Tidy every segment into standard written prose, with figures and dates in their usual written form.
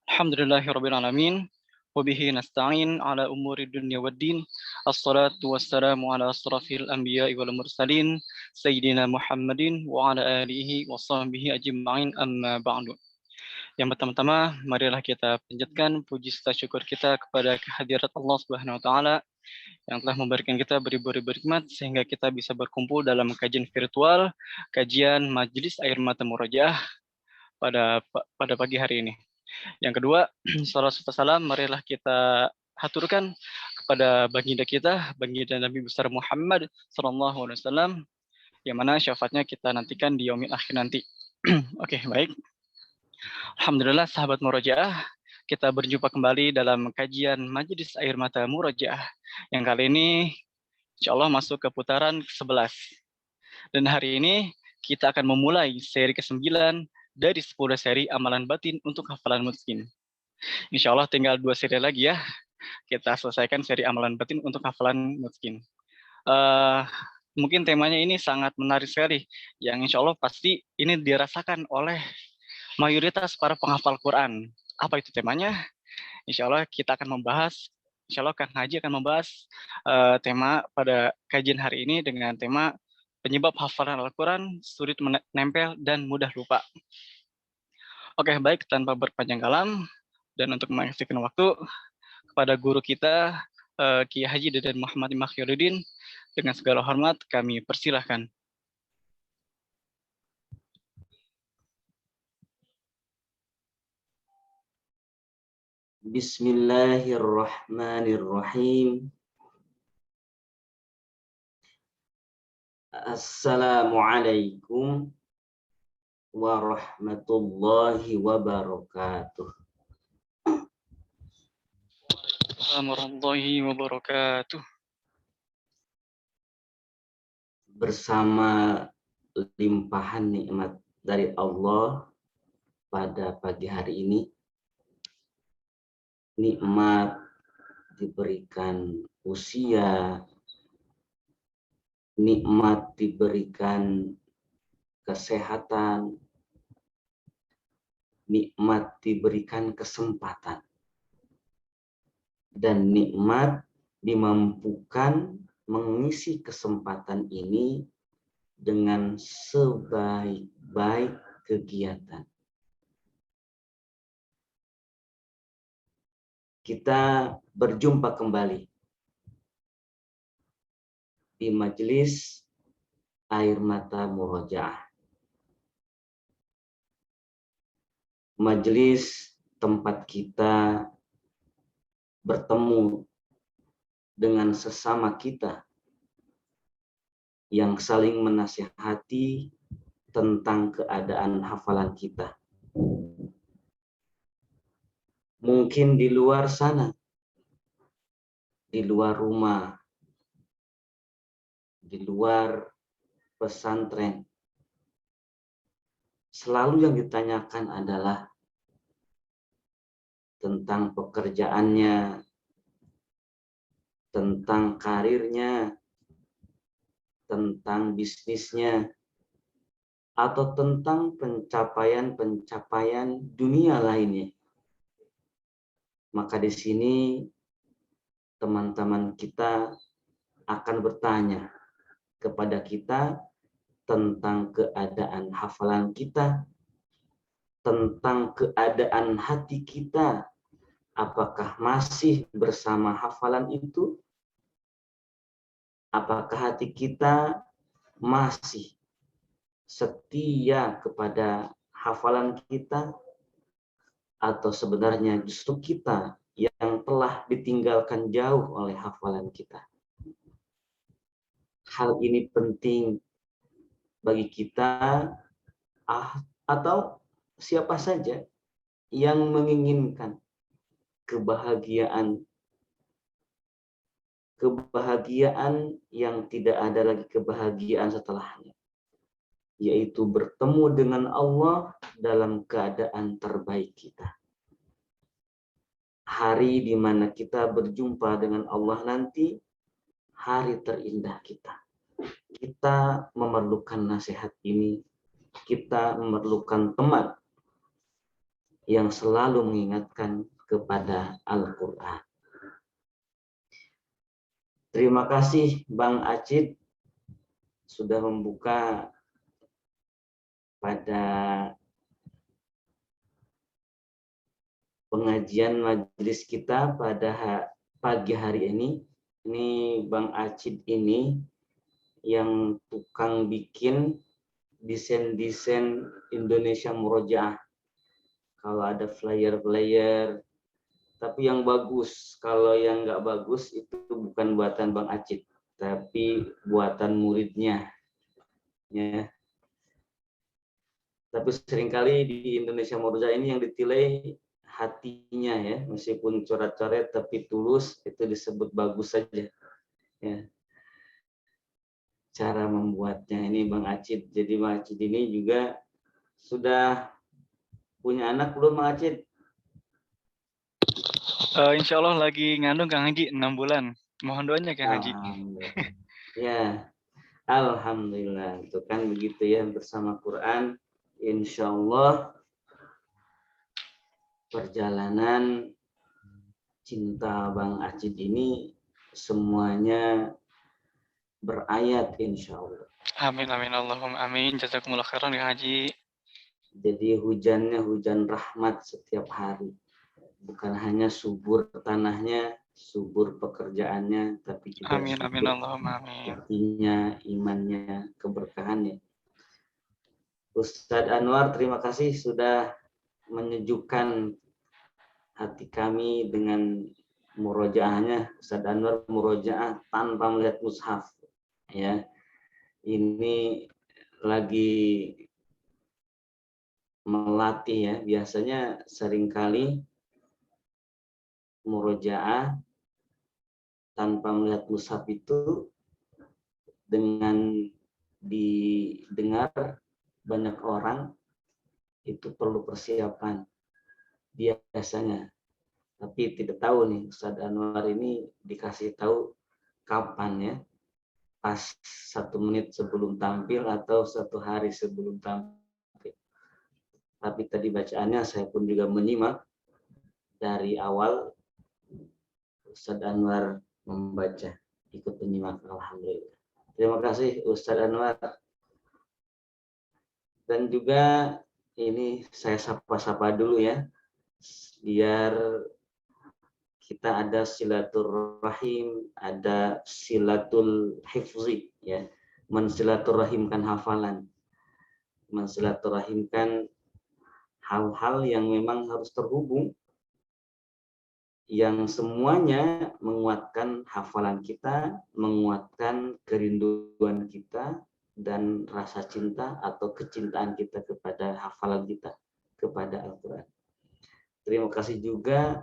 Alhamdulillahirabbil alamin wa bihi nasta'in ala umuri dunya waddin. Assalatu wassalamu ala asrafil anbiya'i wal mursalin sayyidina Muhammadin wa ala alihi wa sahbihi ajma'in, amma ba'du. Yang pertama-tama, marilah kita panjatkan puji serta syukur kita kepada kehadirat Allah Subhanahu wa taala yang telah memberikan kita beribu-ribu nikmat sehingga kita bisa berkumpul dalam kajian virtual, kajian Majelis Air Mata Murojaah pada pagi hari ini. Yang kedua, salam serta salam marilah kita haturkan kepada baginda kita, baginda Nabi besar Muhammad sallallahu alaihi wasallam, yang mana syafaatnya kita nantikan di yaumil akhir nanti. Oke, baik. Alhamdulillah sahabat Murojaah, kita berjumpa kembali dalam kajian Majelis Air Mata Murojaah yang kali ini insya Allah masuk ke putaran ke-11. Dan hari ini kita akan memulai seri ke-9 dari 10 seri amalan batin untuk hafalan mutqin. Insya Allah tinggal 2 seri lagi ya. Kita selesaikan seri amalan batin untuk hafalan mutqin. Mungkin temanya ini sangat menarik sekali, yang insya Allah pasti ini dirasakan oleh mayoritas para penghafal Quran. Apa itu temanya? Insya Allah kita akan membahas, insya Allah Kang Haji akan membahas tema pada kajian hari ini dengan tema penyebab hafalan Al-Quran sulit menempel dan mudah lupa. Oke, baik, tanpa berpanjang kalam dan untuk mengefektifkan waktu, kepada guru kita Kiai Haji Deden Muhammad Makhiyuddin, dengan segala hormat kami persilahkan. Bismillahirrahmanirrahim. Assalamualaikum warahmatullahi wabarakatuh. Warahmatullahi wabarakatuh. Bersama limpahan nikmat dari Allah pada pagi hari ini, nikmat diberikan usia, nikmat diberikan kesehatan, nikmat diberikan kesempatan, dan nikmat dimampukan mengisi kesempatan ini dengan sebaik-baik kegiatan. Kita berjumpa kembali di Majelis Air Mata Murojaah. Majelis tempat kita bertemu dengan sesama kita yang saling menasihati tentang keadaan hafalan kita. Mungkin di luar sana, di luar rumah, di luar pesantren, selalu yang ditanyakan adalah tentang pekerjaannya, tentang karirnya, tentang bisnisnya, atau tentang pencapaian-pencapaian dunia lainnya. Maka di sini teman-teman kita akan bertanya kepada kita tentang keadaan hafalan kita, tentang keadaan hati kita, apakah masih bersama hafalan itu? Apakah hati kita masih setia kepada hafalan kita, atau sebenarnya justru kita yang telah ditinggalkan jauh oleh hafalan kita? Hal ini penting bagi kita atau siapa saja yang menginginkan kebahagiaan yang tidak ada lagi kebahagiaan setelahnya, yaitu bertemu dengan Allah dalam keadaan terbaik kita. Hari di mana kita berjumpa dengan Allah nanti, hari terindah kita. kita memerlukan nasihat ini, kita memerlukan teman yang selalu mengingatkan kepada Al-Quran. Terima kasih Bang Acid sudah membuka pada pengajian majelis kita pada pagi hari ini. Ini Bang Acid ini yang tukang bikin desain-desain Indonesia Murojaah. Kalau ada flyer-flyer, tapi yang bagus. Kalau yang nggak bagus itu bukan buatan Bang Acid, tapi buatan muridnya. Ya. Tapi seringkali di Indonesia Murojaah ini yang ditilai hatinya ya, meskipun coret-coret tapi tulus, itu disebut bagus saja. Ya. Cara membuatnya ini Bang Acid. Jadi Bang Acid ini juga sudah punya anak belum Bang Acid? Insya Allah lagi ngandung Kang Haji 6 bulan. Mohon doanya Kang Haji. Alhamdulillah. Ya, alhamdulillah. Itu kan begitu ya, bersama Quran. Insya Allah perjalanan cinta Bang Acid ini semuanya berayat insya Allah. Amin amin Allahumma amin. Jazakumullah khairan Kang Haji. Jadi hujannya hujan rahmat setiap hari. Bukan hanya subur tanahnya, subur pekerjaannya, tapi juga Amin amin subur Allahumma amin. hatinya, imannya, keberkahannya. Ustadz Anwar, terima kasih sudah menyejukkan hati kami dengan murojaahnya. Ustadz Anwar murojaah tanpa melihat mushaf. Ya, ini lagi melatih ya. Biasanya seringkali murojaah tanpa melihat mushaf itu dengan didengar banyak orang itu perlu persiapan biasanya. Tapi tidak tahu nih Ustadz Anwar ini dikasih tahu kapan ya, pas 1 menit sebelum tampil atau 1 hari sebelum tampil. Tapi tadi bacaannya saya pun juga menyimak dari awal Ustadz Anwar membaca, ikut menyimak. Alhamdulillah. Terima kasih Ustadz Anwar. Dan juga ini saya sapa-sapa dulu ya, biar kita ada silaturahim, ada silatul hifzi ya, mensilaturahimkan hafalan, mensilaturahimkan hal-hal yang memang harus terhubung, yang semuanya menguatkan hafalan kita, menguatkan kerinduan kita dan rasa cinta atau kecintaan kita kepada hafalan kita, kepada Al-Quran. Terima kasih juga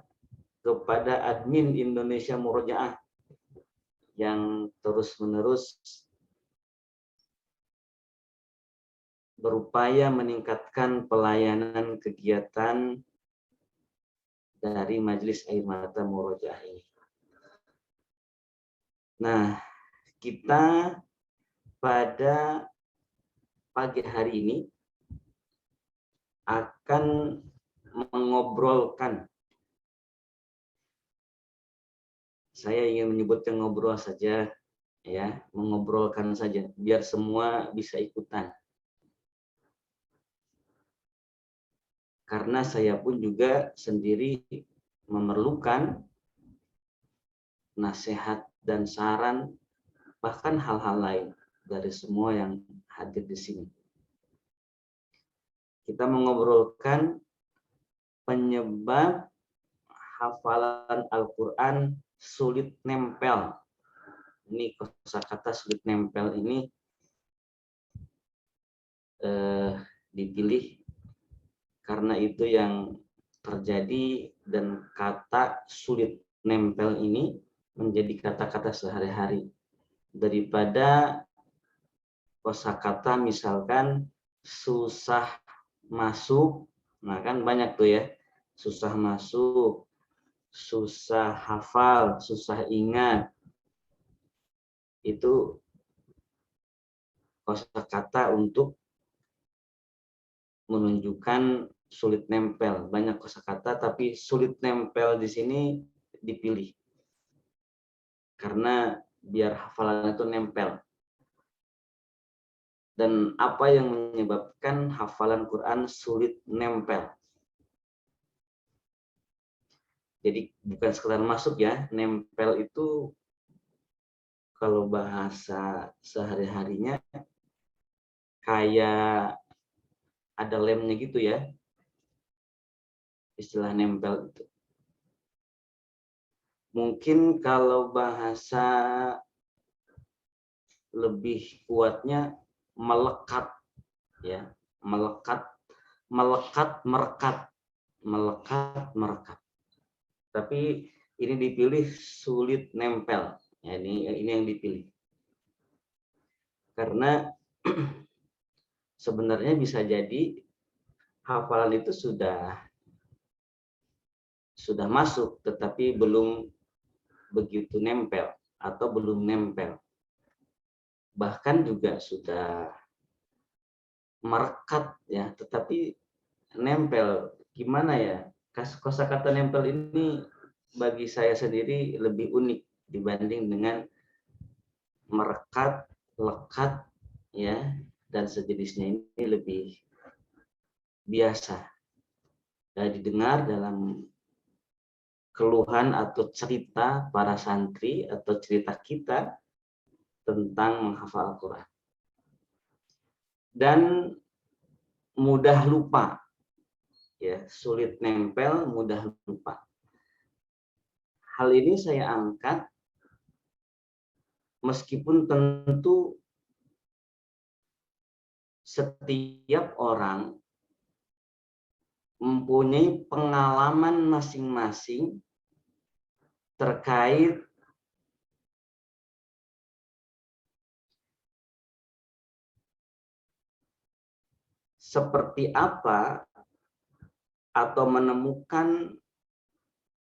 kepada admin Indonesia Murojaah yang terus-menerus berupaya meningkatkan pelayanan kegiatan dari Majelis Air Mata Murojaah ini. Nah, kita pada pagi hari ini akan mengobrolkan, saya ingin menyebutnya ngobrol saja ya, mengobrolkan saja biar semua bisa ikutan. Karena saya pun juga sendiri memerlukan nasihat dan saran, bahkan hal-hal lain dari semua yang hadir di sini. Kita mengobrolkan penyebab hafalan Al-Quran sulit nempel. Ini kosakata sulit nempel ini dipilih karena itu yang terjadi, dan kata sulit nempel ini menjadi kata-kata sehari-hari daripada kosakata misalkan susah masuk. Nah kan banyak tuh ya, susah masuk, susah hafal, susah ingat. Itu kosakata untuk menunjukkan sulit nempel. Banyak kosakata tapi sulit nempel di sini dipilih. Karena biar hafalan itu nempel. Dan apa yang menyebabkan hafalan Quran sulit nempel? Jadi bukan sekedar masuk ya, nempel itu kalau bahasa sehari-harinya kayak ada lemnya gitu ya, istilah nempel itu. Mungkin kalau bahasa lebih kuatnya melekat ya, melekat, merekat. Tapi ini dipilih sulit nempel. Ya, ini yang dipilih. Karena sebenarnya bisa jadi hafalan itu sudah masuk tetapi belum begitu nempel atau belum nempel. Bahkan juga sudah merekat ya, tetapi nempel gimana ya? Kosakata nempel ini bagi saya sendiri lebih unik dibanding dengan merekat, lekat ya, dan sejenisnya ini lebih biasa didengar dalam keluhan atau cerita para santri atau cerita kita tentang menghafal Al-Quran. Dan mudah lupa, ya, sulit nempel, mudah lupa. Hal ini saya angkat meskipun tentu setiap orang mempunyai pengalaman masing-masing terkait seperti apa atau menemukan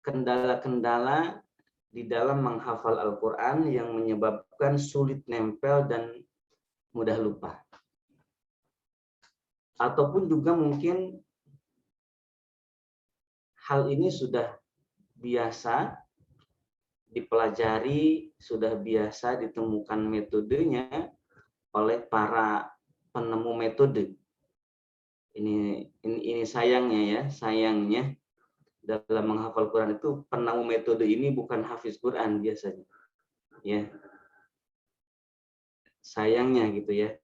kendala-kendala di dalam menghafal Al-Quran yang menyebabkan sulit nempel dan mudah lupa. Ataupun juga mungkin hal ini sudah biasa dipelajari, sudah biasa ditemukan metodenya oleh para penemu metode. Ini sayangnya dalam menghafal Quran itu penemu metode ini bukan hafiz Quran biasanya. Ya. Sayangnya gitu ya.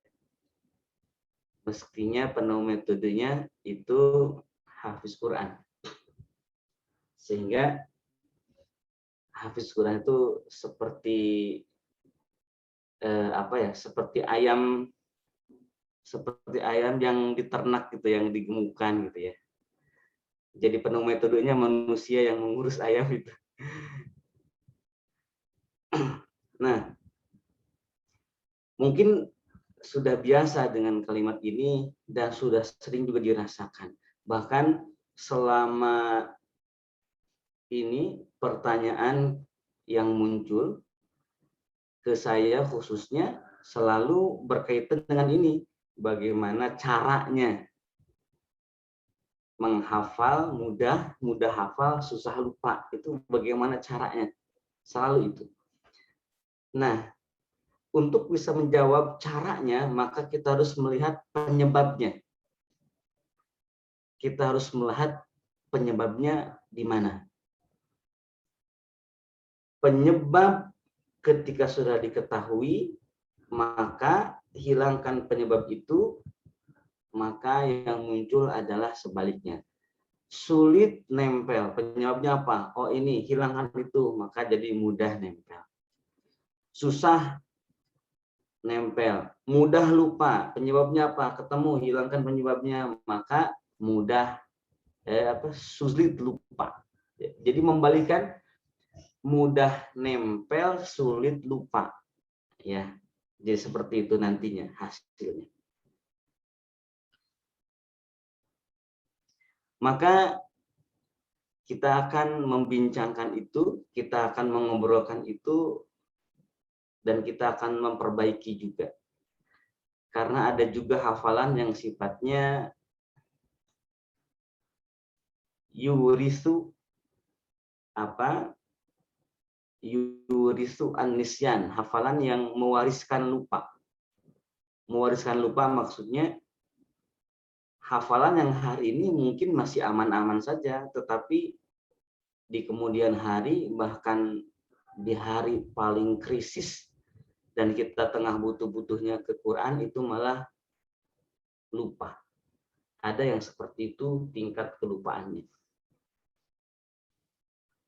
Mestinya penemu metodenya itu hafiz Quran. Sehingga hafiz Quran itu seperti seperti ayam yang diternak gitu, yang digemukkan gitu ya. Jadi penuh metodenya manusia yang mengurus ayam itu. Nah, mungkin sudah biasa dengan kalimat ini dan sudah sering juga dirasakan. Bahkan selama ini pertanyaan yang muncul ke saya khususnya selalu berkaitan dengan ini. Bagaimana caranya menghafal, mudah hafal, susah lupa. Itu bagaimana caranya? Selalu itu. Nah, untuk bisa menjawab caranya, maka kita harus melihat penyebabnya. Kita harus melihat penyebabnya di mana. Penyebab ketika sudah diketahui, maka hilangkan penyebab itu, maka yang muncul adalah sebaliknya. Sulit nempel, penyebabnya apa? Oh ini, hilangkan itu, maka jadi mudah nempel. Susah nempel, mudah lupa, penyebabnya apa? Ketemu, hilangkan penyebabnya, maka mudah sulit lupa. Jadi membalikan mudah nempel, sulit lupa. Ya, jadi seperti itu nantinya hasilnya. Maka kita akan membincangkan itu, kita akan mengobrolkan itu, dan kita akan memperbaiki juga. Karena ada juga hafalan yang sifatnya yurisu yurisu an-nisyan, hafalan yang mewariskan lupa. Mewariskan lupa maksudnya hafalan yang hari ini mungkin masih aman-aman saja, tetapi di kemudian hari, bahkan di hari paling krisis dan kita tengah butuh-butuhnya ke Quran, itu malah lupa. Ada yang seperti itu tingkat kelupaannya.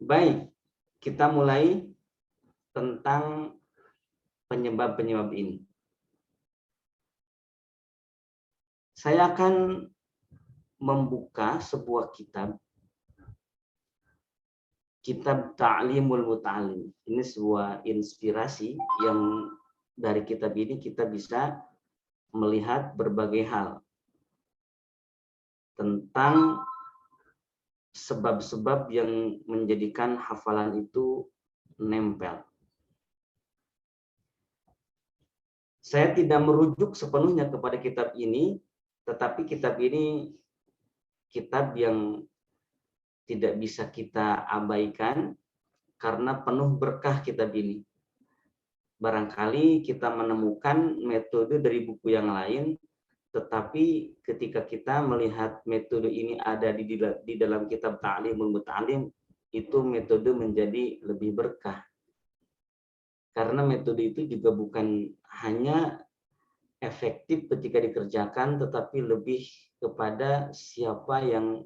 Baik, kita mulai tentang penyebab-penyebab ini. Saya akan membuka sebuah kitab Ta'limul Muta'allim. Ini sebuah inspirasi yang dari kitab ini kita bisa melihat berbagai hal tentang sebab-sebab yang menjadikan hafalan itu nempel. Saya tidak merujuk sepenuhnya kepada kitab ini, tetapi kitab ini kitab yang tidak bisa kita abaikan karena penuh berkah kitab ini. Barangkali kita menemukan metode dari buku yang lain, tetapi ketika kita melihat metode ini ada di dalam kitab Ta'limul Muta'allim, itu metode menjadi lebih berkah. Karena metode itu juga bukan hanya efektif ketika dikerjakan, tetapi lebih kepada siapa yang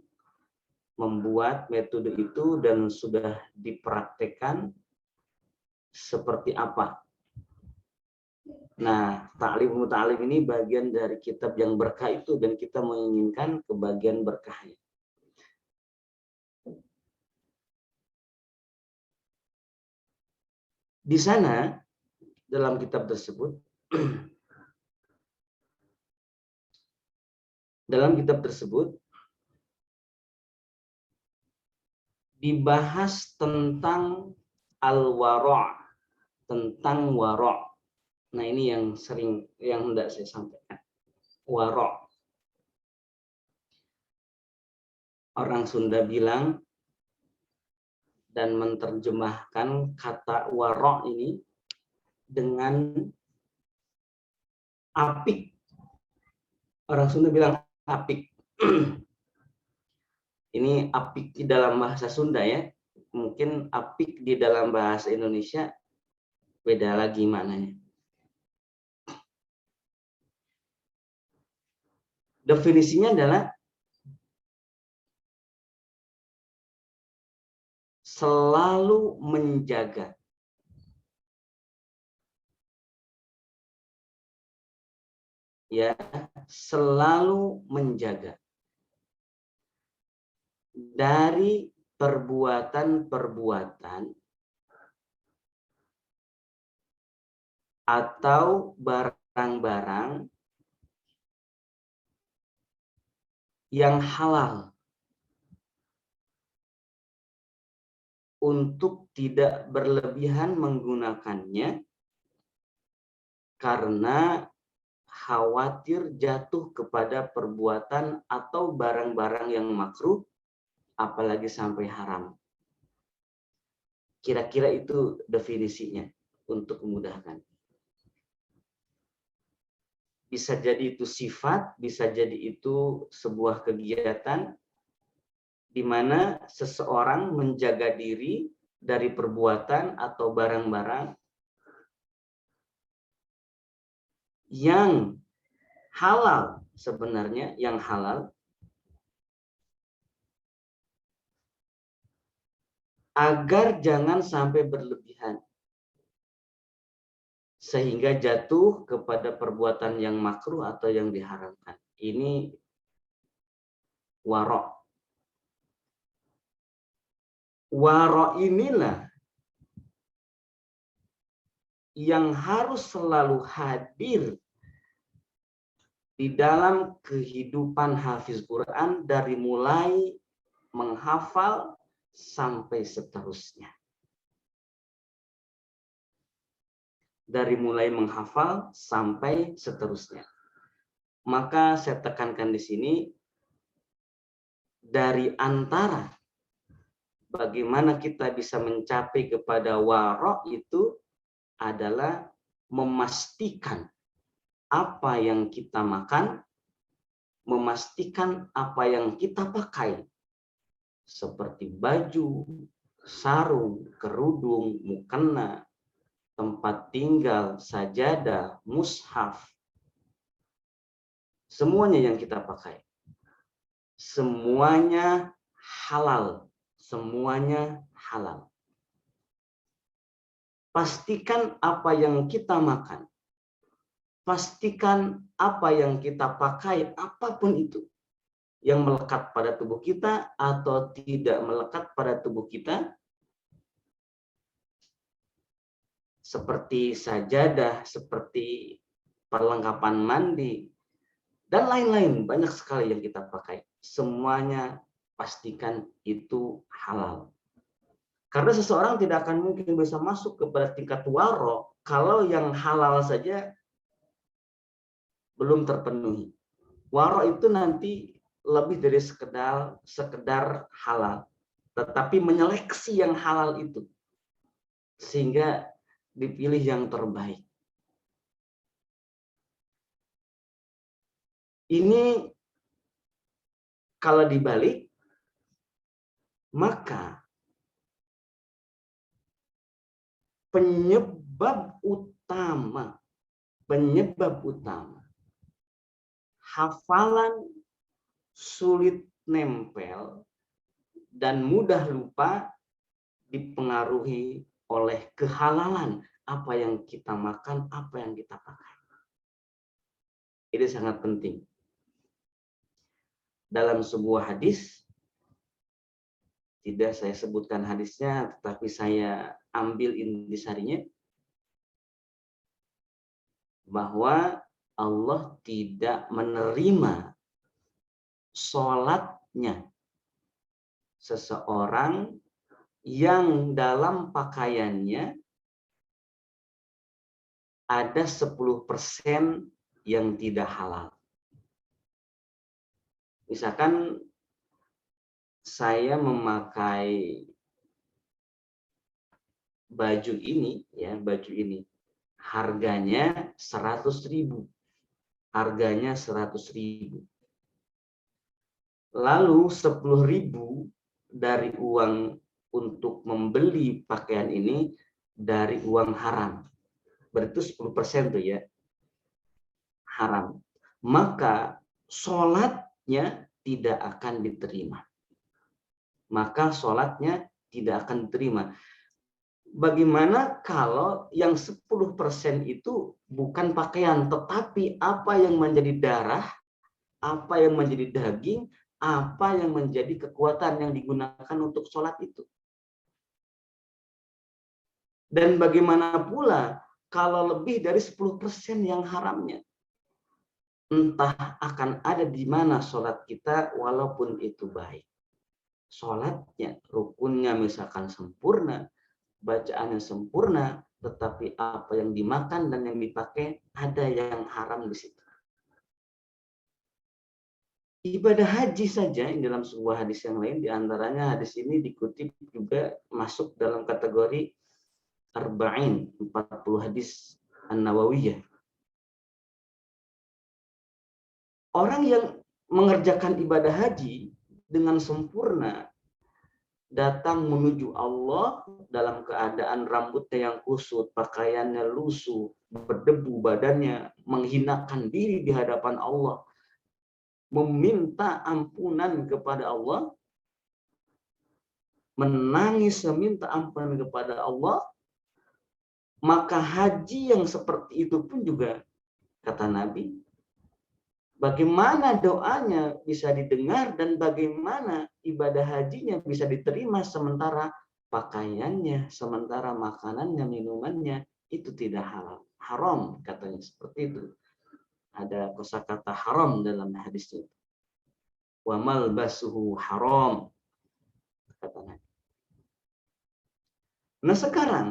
membuat metode itu dan sudah dipraktekkan seperti apa. Nah, Ta'lim Muta'alim ini bagian dari kitab yang berkah itu, dan kita menginginkan kebagian berkahnya. Di sana, dalam kitab tersebut, dibahas tentang al-wara', tentang wara'. Nah, ini yang hendak saya sampaikan. Wara'. Orang Sunda bilang dan menerjemahkan kata wara' ini dengan apik. Orang Sunda bilang apik. Ini apik di dalam bahasa Sunda ya. Mungkin apik di dalam bahasa Indonesia beda lagi maknanya. Definisinya adalah selalu menjaga. Ya, selalu menjaga dari perbuatan-perbuatan atau barang-barang yang halal untuk tidak berlebihan menggunakannya karena khawatir jatuh kepada perbuatan atau barang-barang yang makruh, apalagi sampai haram. Kira-kira itu definisinya untuk memudahkan. Bisa jadi itu sifat, bisa jadi itu sebuah kegiatan di mana seseorang menjaga diri dari perbuatan atau barang-barang yang halal, sebenarnya yang halal, agar jangan sampai berlebihan sehingga jatuh kepada perbuatan yang makruh atau yang diharamkan. Ini wara'. Wara' inilah yang harus selalu hadir di dalam kehidupan hafiz Quran dari mulai menghafal sampai seterusnya. Dari mulai menghafal sampai seterusnya. Maka saya tekankan di sini, dari antara bagaimana kita bisa mencapai kepada waro itu adalah memastikan apa yang kita makan, memastikan apa yang kita pakai, seperti baju, sarung, kerudung, mukena, tempat tinggal, sajadah, mushaf, semuanya yang kita pakai. Semuanya halal. Semuanya halal. Pastikan apa yang kita makan. Pastikan apa yang kita pakai, apapun itu, yang melekat pada tubuh kita atau tidak melekat pada tubuh kita, seperti sajadah, seperti perlengkapan mandi, dan lain-lain, banyak sekali yang kita pakai. Semuanya pastikan itu halal. Karena seseorang tidak akan mungkin bisa masuk kepada tingkat waro kalau yang halal saja belum terpenuhi. Waro itu nanti lebih dari sekedar halal, tetapi menyeleksi yang halal itu sehingga dipilih yang terbaik. Ini kalau dibalik, maka penyebab utama hafalan sulit nempel dan mudah lupa dipengaruhi oleh kehalalan apa yang kita makan, apa yang kita pakai. Ini sangat penting. Dalam sebuah hadis, tidak saya sebutkan hadisnya, tetapi saya ambil intisarinya, bahwa Allah tidak menerima sholatnya seseorang yang dalam pakaiannya ada 10% yang tidak halal. Misalkan saya memakai baju ini, harganya 100.000. Harganya 100.000. Lalu 10.000 dari uang untuk membeli pakaian ini dari uang haram. Berarti 10% tuh ya, haram. Maka sholatnya tidak akan diterima. Bagaimana kalau yang 10% itu bukan pakaian, tetapi apa yang menjadi darah, apa yang menjadi daging, apa yang menjadi kekuatan yang digunakan untuk sholat itu. Dan bagaimana pula kalau lebih dari 10% yang haramnya. Entah akan ada di mana sholat kita walaupun itu baik. Sholatnya, rukunnya misalkan sempurna, bacaannya sempurna, tetapi apa yang dimakan dan yang dipakai ada yang haram di situ. Ibadah haji saja, dalam sebuah hadis yang lain, diantaranya hadis ini dikutip juga masuk dalam kategori Arba'in, 40 hadis An-Nawawiyah. Orang yang mengerjakan ibadah haji dengan sempurna, datang menuju Allah dalam keadaan rambutnya yang kusut, pakaiannya lusuh, berdebu badannya, menghinakan diri di hadapan Allah, meminta ampunan kepada Allah, menangis meminta ampunan kepada Allah, maka haji yang seperti itu pun juga, kata Nabi, bagaimana doanya bisa didengar dan bagaimana ibadah hajinya bisa diterima sementara pakaiannya, sementara makanannya, minumannya itu tidak halal. Haram katanya seperti itu. Ada kosakata haram dalam hadis itu. Wa malbasuhu haram, kata Nabi. Nah sekarang,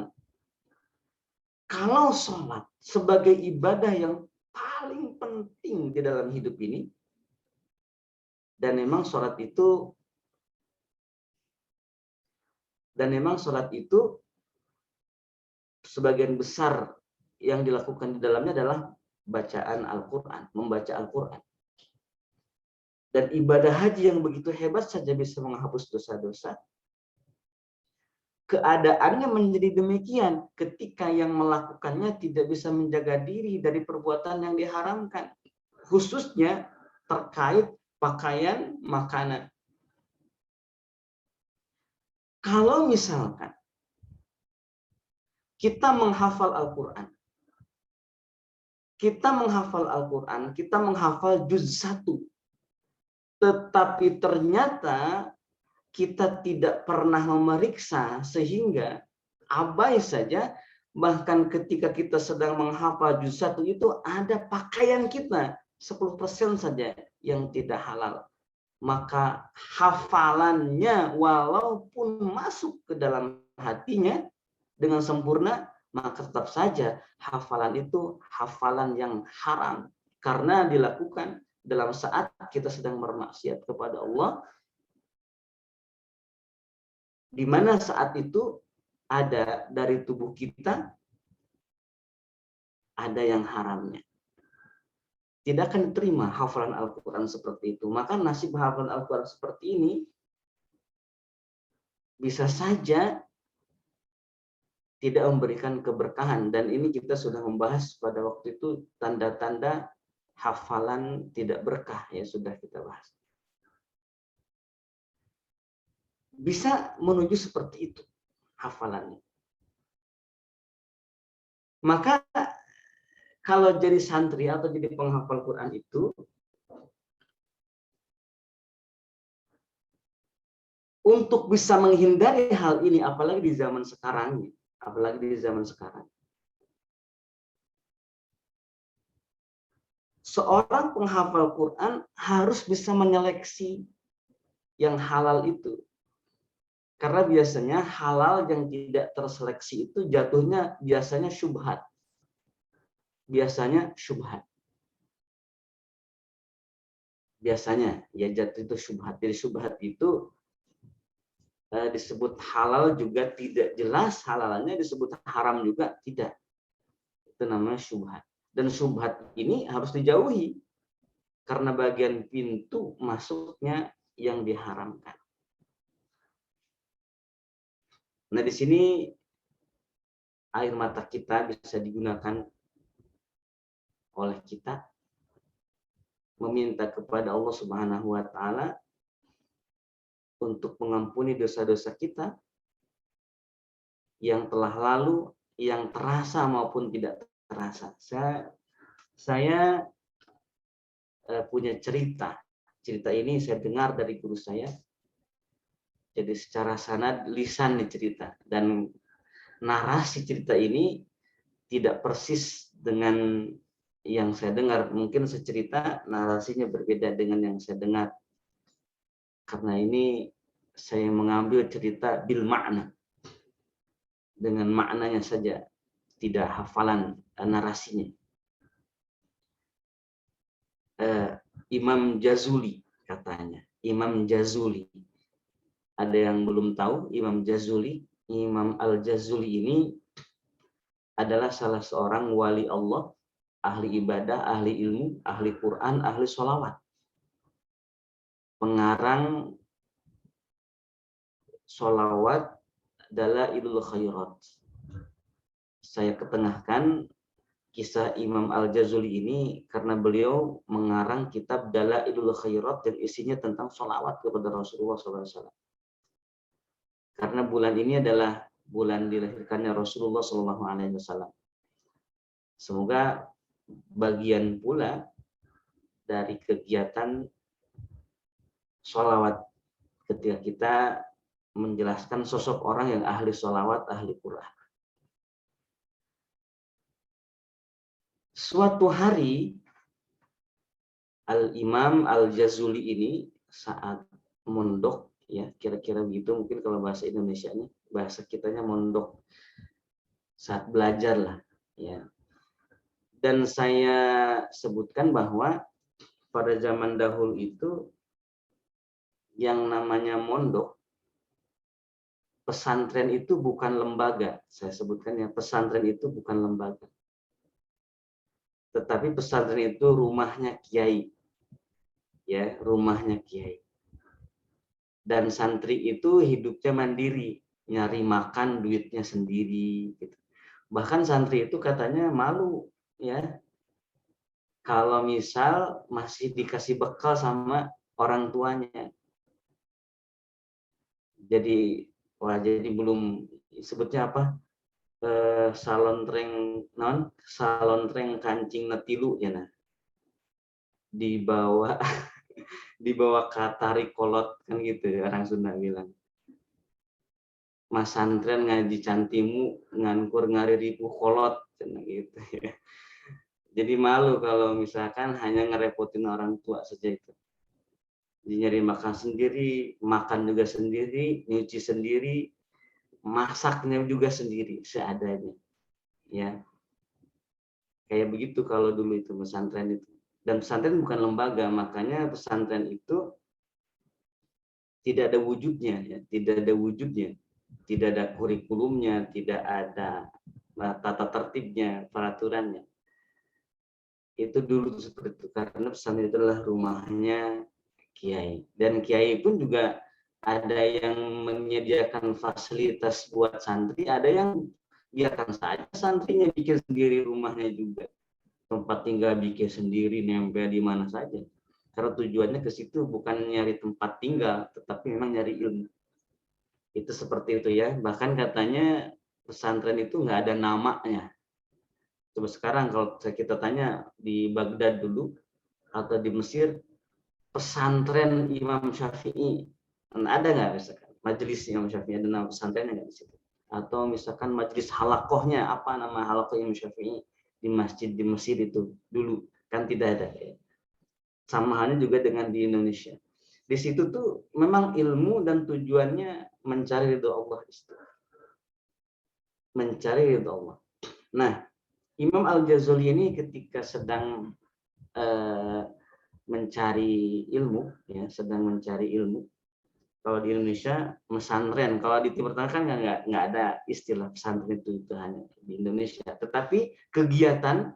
kalau sholat sebagai ibadah yang paling penting di dalam hidup ini. Dan memang sholat itu sebagian besar yang dilakukan di dalamnya adalah bacaan Al-Quran, membaca Al-Quran. Dan ibadah haji yang begitu hebat saja bisa menghapus dosa-dosa. Keadaannya menjadi demikian ketika yang melakukannya tidak bisa menjaga diri dari perbuatan yang diharamkan. Khususnya terkait pakaian, makanan. Kalau misalkan kita menghafal Al-Quran, kita menghafal juz 1, tetapi ternyata kita tidak pernah memeriksa sehingga abai saja, bahkan ketika kita sedang menghafal juz 1 itu ada pakaian kita 10% saja yang tidak halal. Maka hafalannya walaupun masuk ke dalam hatinya dengan sempurna, maka tetap saja hafalan itu hafalan yang haram karena dilakukan dalam saat kita sedang bermaksiat kepada Allah, di mana saat itu ada dari tubuh kita ada yang haramnya. Tidak akan diterima hafalan Al-Quran seperti itu. Maka nasib hafalan Al-Quran seperti ini bisa saja tidak memberikan keberkahan. Dan ini kita sudah membahas pada waktu itu tanda-tanda hafalan tidak berkah, ya sudah kita bahas. Bisa menuju seperti itu hafalannya. Maka kalau jadi santri atau jadi penghafal Quran itu, untuk bisa menghindari hal ini, apalagi di zaman sekarang, seorang penghafal Quran harus bisa menyeleksi yang halal itu. Karena biasanya halal yang tidak terseleksi itu jatuhnya biasanya syubhat. Biasanya ya jatuh itu syubhat. Jadi syubhat itu disebut halal juga tidak jelas halalannya, disebut haram juga tidak. Itu namanya syubhat. Dan syubhat ini harus dijauhi karena bagian pintu masuknya yang diharamkan. Nah, di sini air mata kita bisa digunakan oleh kita meminta kepada Allah Subhanahu wa taala untuk mengampuni dosa-dosa kita yang telah lalu, yang terasa maupun tidak terasa. Saya punya cerita. Cerita ini saya dengar dari guru saya. Jadi secara sanad lisan nih cerita, dan narasi cerita ini tidak persis dengan yang saya dengar. Mungkin secerita narasinya berbeda dengan yang saya dengar. Karena ini saya mengambil cerita bil makna, dengan maknanya saja, tidak hafalan narasinya. Imam Jazuli katanya, Imam Jazuli. Ada yang belum tahu Imam Jazuli? Imam Al-Jazuli ini adalah salah seorang wali Allah, ahli ibadah, ahli ilmu, ahli Quran, ahli sholawat. Pengarang sholawat Dalailul Khairat. Saya ketengahkan kisah Imam Al-Jazuli ini karena beliau mengarang kitab Dalailul Khairat yang isinya tentang sholawat kepada Rasulullah SAW. Karena bulan ini adalah bulan dilahirkannya Rasulullah SAW. Semoga bagian pula dari kegiatan sholawat ketika kita menjelaskan sosok orang yang ahli sholawat, ahli Quran. Suatu hari Al-Imam Al-Jazuli ini saat mondok, ya kira-kira begitu mungkin kalau bahasa Indonesianya, bahasa kitanya mondok, saat belajar lah, ya. Dan saya sebutkan bahwa pada zaman dahulu itu yang namanya mondok, pesantren itu bukan lembaga. Saya sebutkan ya, pesantren itu bukan lembaga. Tetapi pesantren itu rumahnya kiai. Ya, rumahnya kiai. Dan santri itu hidupnya mandiri, nyari makan duitnya sendiri gitu. Bahkan santri itu katanya malu ya kalau misal masih dikasih bekal sama orang tuanya. Jadi jadi belum sebutnya apa? Salontreng kancing netilu ya nah. Dibawa dibawa katari kolot kan gitu ya, orang Sunda bilang. Mas santren ngaji cantimu ngankur ngari ribu kolot gitu ya. Jadi malu kalau misalkan hanya ngerepotin orang tua saja itu. Jadi nyari makan sendiri, makan juga sendiri, nyuci sendiri, masaknya juga sendiri seadanya. Ya. Kayak begitu kalau dulu itu pesantren itu. Dan pesantren bukan lembaga, makanya pesantren itu tidak ada wujudnya ya, tidak ada wujudnya. Tidak ada kurikulumnya, tidak ada tata tertibnya, peraturannya. Itu dulu seperti itu karena pesantren itu adalah rumahnya kiai. Dan kiai pun juga ada yang menyediakan fasilitas buat santri, ada yang biarkan saja santrinya bikin sendiri rumahnya juga. Tempat tinggal bikin sendiri, nempel di mana saja. Karena tujuannya ke situ bukan nyari tempat tinggal, tetapi memang nyari ilmu. Itu seperti itu ya. Bahkan katanya pesantren itu nggak ada namanya. Coba sekarang kalau kita tanya di Baghdad dulu atau di Mesir, pesantren Imam Syafi'i, ada nggak misalkan majelis Imam Syafi'i, ada nama pesantrennya nggak di situ? Atau misalkan majelis halakohnya, apa nama halakoh Imam Syafi'i di masjid di Mesir itu dulu, kan tidak ada. Sama halnya juga dengan di Indonesia. Di situ tuh memang ilmu dan tujuannya mencari ridho Allah. Mencari ridho Allah. Nah, Imam Al-Ghazali ini ketika sedang mencari ilmu, ya, sedang mencari ilmu. Kalau di Indonesia pesantren, kalau di Timur Tengah kan nggak ada istilah pesantren itu hanya di Indonesia. Tetapi kegiatan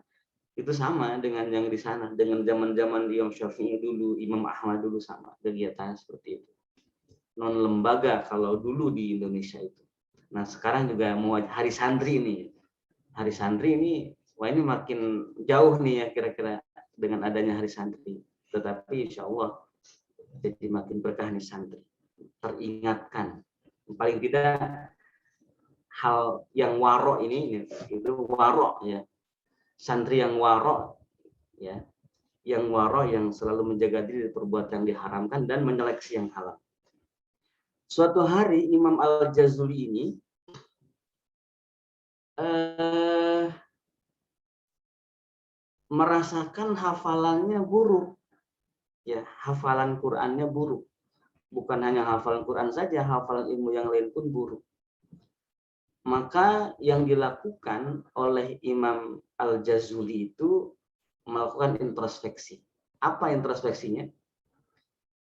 itu sama dengan yang di sana, dengan zaman-zaman Imam Syafi'i dulu, Imam Ahmad dulu sama kegiatan seperti itu. Non lembaga kalau dulu di Indonesia itu. Nah sekarang juga mau hari santri ini, hari santri ini, wah ini makin jauh nih ya kira-kira dengan adanya hari santri. Tetapi insya Allah jadi makin berkah nih santri. Teringatkan, paling tidak hal yang warok ini itu warok ya, santri yang warok ya, yang warok yang selalu menjaga diri dari perbuatan yang diharamkan dan menyeleksi yang halal. Suatu hari Imam Al-Ghazali ini merasakan hafalannya buruk, ya hafalan Qurannya buruk. Bukan hanya hafalan Quran saja, hafalan ilmu yang lain pun buruk. Maka yang dilakukan oleh Imam Al-Ghazali itu melakukan introspeksi. Apa introspeksinya?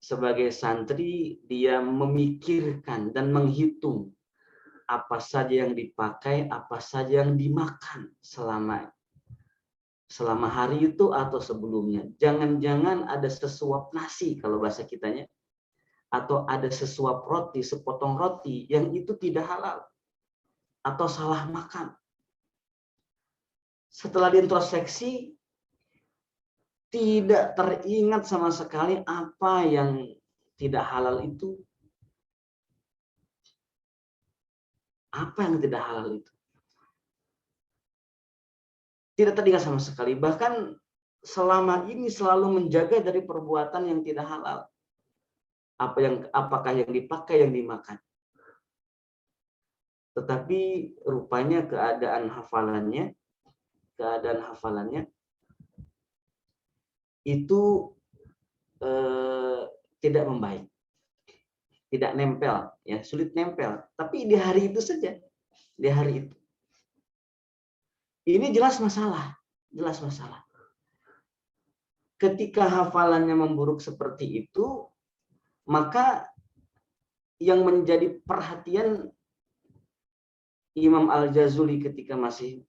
Sebagai santri, dia memikirkan dan menghitung apa saja yang dipakai, apa saja yang dimakan selama hari itu atau sebelumnya. Jangan-jangan ada sesuap nasi kalau bahasa kitanya, atau ada sesuap roti, sepotong roti yang itu tidak halal atau salah makan. Setelah diintrospeksi, tidak teringat sama sekali apa yang tidak halal itu. Apa yang tidak halal itu? Tidak teringat sama sekali. Bahkan selama ini selalu menjaga dari perbuatan yang tidak halal. Apakah yang dipakai, yang dimakan. Tetapi rupanya keadaan hafalannya itu tidak membaik, tidak nempel, ya sulit nempel. Tapi di hari itu saja, di hari itu. Ini jelas masalah. jelas masalah. Ketika hafalannya memburuk seperti itu, maka yang menjadi perhatian Imam Al-Jazuli ketika masih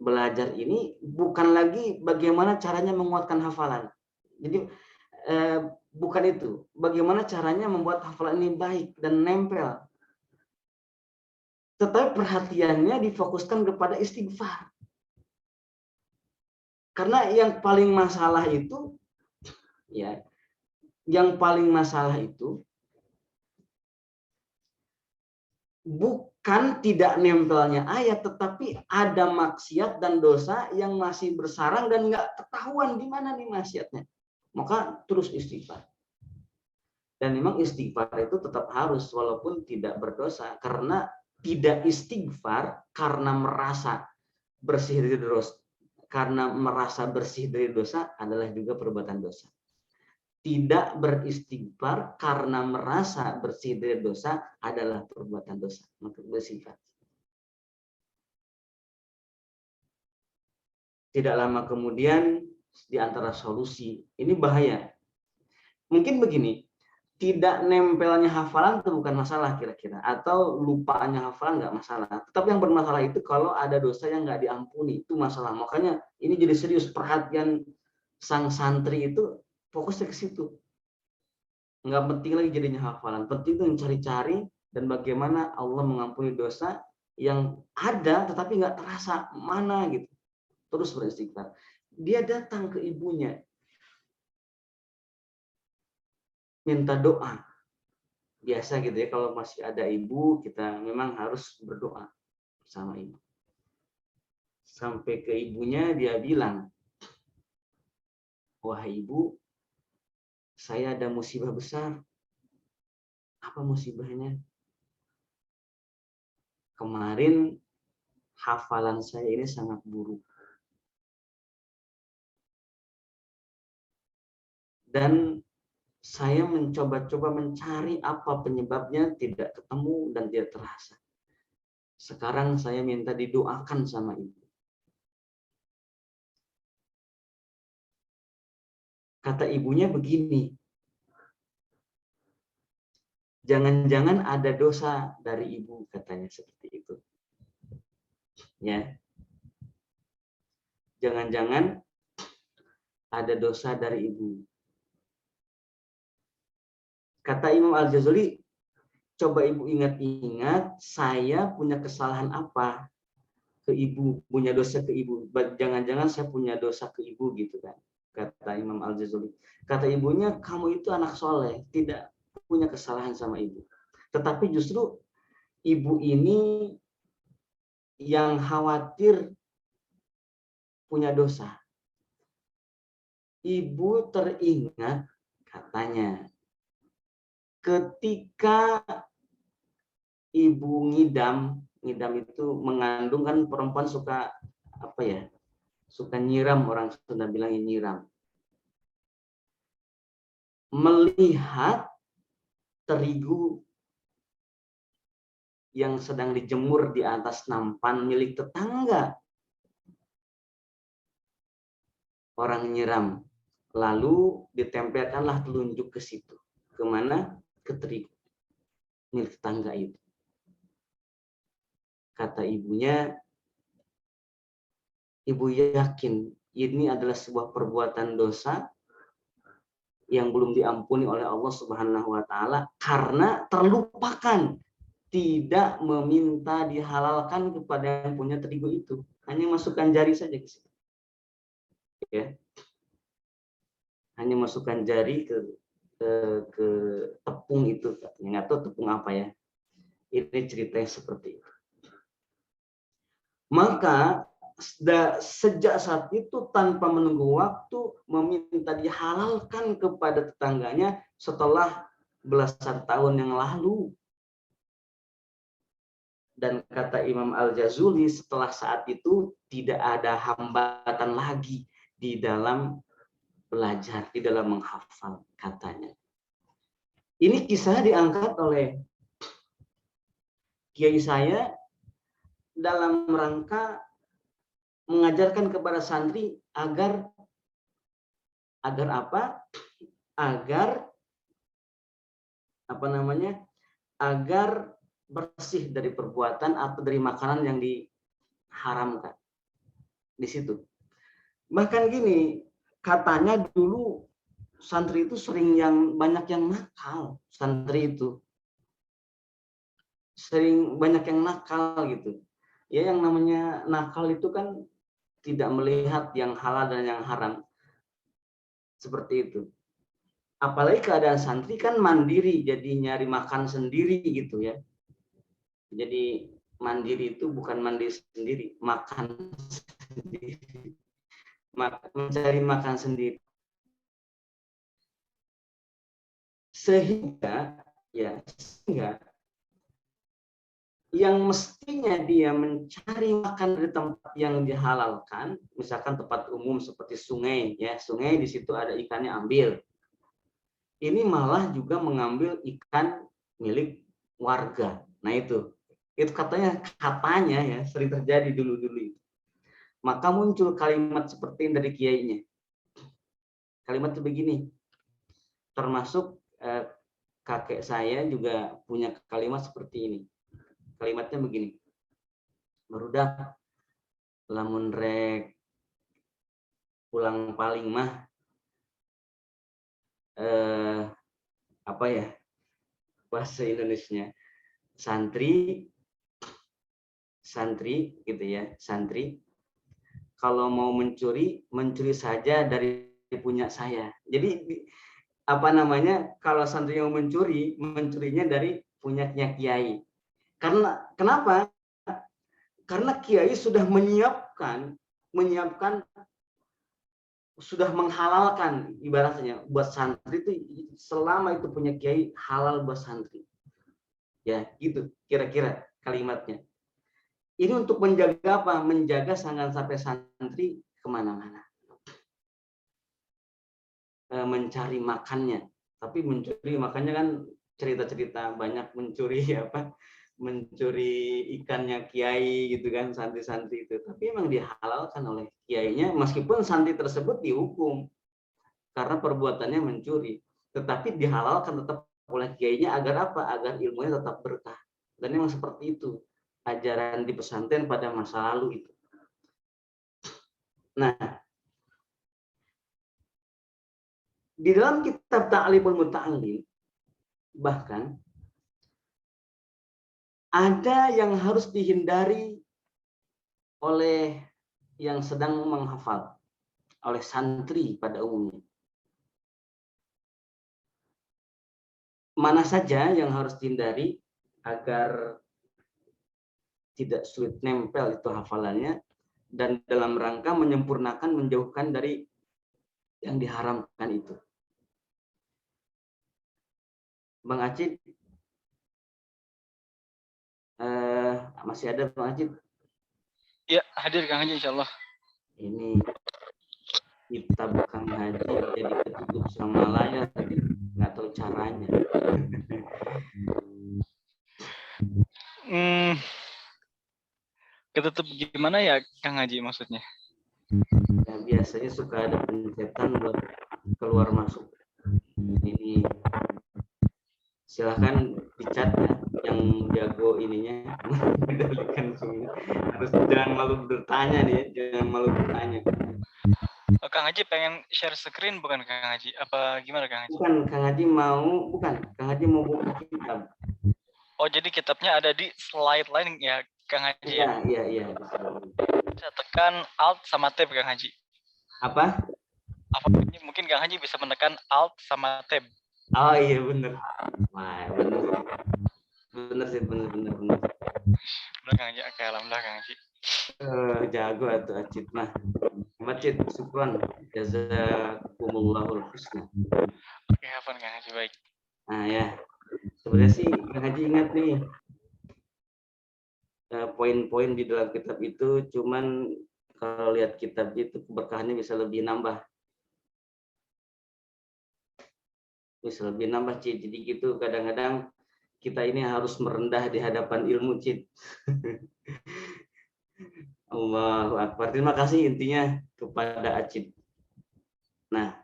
belajar ini bukan lagi bagaimana caranya menguatkan hafalan. Jadi bukan itu. Bagaimana caranya membuat hafalan ini baik dan nempel. Tetapi perhatiannya difokuskan kepada istighfar. Karena yang paling masalah itu, ya, yang paling masalah itu bukan tidak nempelnya ayat, tetapi ada maksiat dan dosa yang masih bersarang dan nggak ketahuan di mana nih maksiatnya. Maka terus istighfar. Dan memang istighfar itu tetap harus walaupun tidak berdosa, karena tidak istighfar karena merasa bersih dari dosa, adalah juga perbuatan dosa. Tidak beristighfar karena merasa bersih dari dosa adalah perbuatan dosa. Maka bersifat. Tidak lama kemudian di antara solusi, ini bahaya. Mungkin begini, tidak nempelnya hafalan itu bukan masalah kira-kira, atau lupanya hafalan nggak masalah. Tetapi yang bermasalah itu kalau ada dosa yang nggak diampuni, itu masalah. Makanya ini jadi serius, perhatian sang santri itu fokusnya ke situ. Nggak penting lagi jadinya hafalan, penting itu mencari-cari dan bagaimana Allah mengampuni dosa yang ada tetapi nggak terasa mana gitu. Terus beristighfar. Dia datang ke ibunya, minta doa. Biasa gitu ya, kalau masih ada ibu kita memang harus berdoa sama ibu. Sampai ke ibunya dia bilang, wahai ibu, saya ada musibah besar. Apa musibahnya? Kemarin hafalan saya ini sangat buruk. Dan saya mencoba-coba mencari apa penyebabnya, tidak ketemu dan tidak terasa. Sekarang saya minta didoakan sama ibu. Kata ibunya begini, jangan-jangan ada dosa dari ibu, katanya seperti itu. Ya, jangan-jangan ada dosa dari ibu. Kata Imam Al-Jazuli, coba ibu ingat-ingat, saya punya kesalahan apa ke ibu, punya dosa ke ibu. Jangan-jangan saya punya dosa ke ibu gitu kan, kata Imam Al-Jazuli. Kata ibunya, kamu itu anak soleh, tidak punya kesalahan sama ibu. Tetapi justru ibu ini yang khawatir punya dosa. Ibu teringat, katanya, ketika ibu ngidam itu mengandung, kan perempuan suka apa ya? Suka nyiram, orang Sunda bilangin nyiram. Melihat terigu yang sedang dijemur di atas nampan milik tetangga. Orang nyiram. Lalu ditempelkanlah telunjuk ke situ. Kemana? Ke terigu milik tetangga itu. Kata ibunya, ibu yakin ini adalah sebuah perbuatan dosa yang belum diampuni oleh Allah Subhanahu wa taala karena terlupakan, tidak meminta dihalalkan kepada yang punya terigu itu. Hanya masukkan jari saja ke situ. Ya. Hanya masukkan jari ke tepung itu, katanya. Nggak tahu tepung apa ya. Ini ceritanya seperti itu. Maka sejak saat itu tanpa menunggu waktu meminta dihalalkan kepada tetangganya setelah belasan tahun yang lalu. Dan kata Imam Al-Jazuli, setelah saat itu tidak ada hambatan lagi di dalam belajar, di dalam menghafal, katanya. Ini kisah diangkat oleh kiai saya dalam rangka mengajarkan kepada santri agar apa? Agar agar bersih dari perbuatan atau dari makanan yang diharamkan. Di situ. Bahkan gini, katanya dulu santri itu banyak yang nakal. Santri itu banyak yang nakal gitu. Ya, yang namanya nakal itu kan tidak melihat yang halal dan yang haram. Seperti itu. Apalagi keadaan santri kan mandiri, jadi nyari makan sendiri gitu ya. Jadi mandiri itu bukan mandi sendiri, makan sendiri. Mencari makan sendiri. Sehingga yang mestinya dia mencari makan di tempat yang dihalalkan, misalkan tempat umum seperti sungai, ya sungai di situ ada ikannya ambil. Ini malah juga mengambil ikan milik warga. Nah itu katanya ya sering terjadi dulu itu. Maka muncul kalimat seperti ini dari kiainya. Kalimat itu begini, termasuk kakek saya juga punya kalimat seperti ini. Kalimatnya begini, barudak lamun rek pulang paling mah apa ya bahasa Indonesianya, santri gitu ya, santri kalau mau mencuri saja dari punya saya. Jadi kalau santri yang mencurinya dari punyanya kiai. Karena kenapa? Karena kiai sudah menyiapkan sudah menghalalkan ibaratnya buat santri itu, selama itu punya kiai halal buat santri. Ya, gitu kira-kira kalimatnya. Ini untuk menjaga apa? Menjaga jangan sampai santri kemana-mana. Mencari makannya. Tapi mencuri makannya kan cerita-cerita banyak mencuri mencuri ikannya kiai gitu kan, santri-santri itu. Tapi emang dihalalkan oleh kiainya, meskipun santri tersebut dihukum karena perbuatannya mencuri, tetapi dihalalkan tetap oleh kiainya agar apa? Agar ilmunya tetap berkah. Dan memang seperti itu ajaran di pesantren pada masa lalu itu. Nah, di dalam kitab Ta'limul Muta'allim bahkan ada yang harus dihindari oleh yang sedang menghafal, oleh santri pada umumnya. Mana saja yang harus dihindari agar tidak sulit nempel itu hafalannya, dan dalam rangka menyempurnakan, menjauhkan dari yang diharamkan itu. Bang Acid, masih ada Bang Acid? Ya, hadir Kang Haji insyaallah. Ini kitab Kang Haji jadi ketutup sama layar, tapi nggak tahu caranya. Ketutup gimana ya Kang Haji maksudnya? Ya, biasanya suka ada pencetan buat keluar masuk. Ini silahkan dicat ya, yang jago ininya mengendalikan zoom. Harus jangan malu bertanya nih, jangan malu bertanya. Kang Haji pengen share screen bukan Kang Haji? Apa gimana Kang Haji? Bukan, Kang Haji mau buka kitab. Oh, jadi kitabnya ada di slide lain ya Kang Haji ya? Iya. Saya tekan Alt sama Tab Kang Haji. Apa? Mungkin Kang Haji bisa menekan Alt sama Tab. Oh iya bener. Wah, bener sih. Bener Kang Haji, oke, alhamdulillah Kang Haji. Jago atau Acid mah. Macit, syukran. Jazakumullahu husna. Oke, hafal Kang Haji, baik. Nah ya, sebenarnya sih Kang Haji ingat nih poin-poin di dalam kitab itu, cuman kalau lihat kitab itu keberkahannya bisa lebih nambah. Cid. Jadi gitu, kadang-kadang kita ini harus merendah di hadapan ilmu, Cid. Allahu Akbar. Terima kasih intinya kepada Acip. Nah,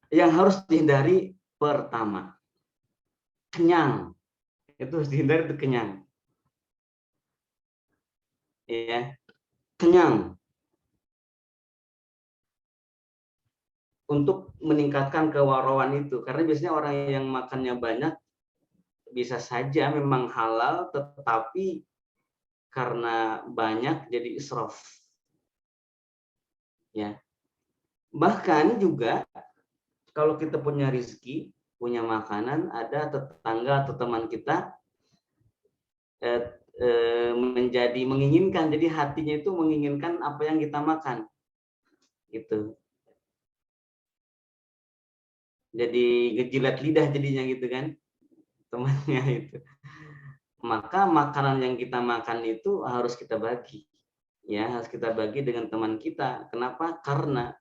yang harus dihindari pertama, kenyang. Itu harus dihindari, itu kenyang. Ya, kenyang. Untuk meningkatkan kewarauan itu, karena biasanya orang yang makannya banyak bisa saja memang halal, tetapi karena banyak jadi israf. Ya. Bahkan juga kalau kita punya rezeki, punya makanan, ada tetangga atau teman kita menjadi menginginkan, jadi hatinya itu menginginkan apa yang kita makan, gitu. Jadi ngejilat lidah jadinya gitu kan, temannya itu. Maka makanan yang kita makan itu harus kita bagi, ya harus kita bagi dengan teman kita. Kenapa? Karena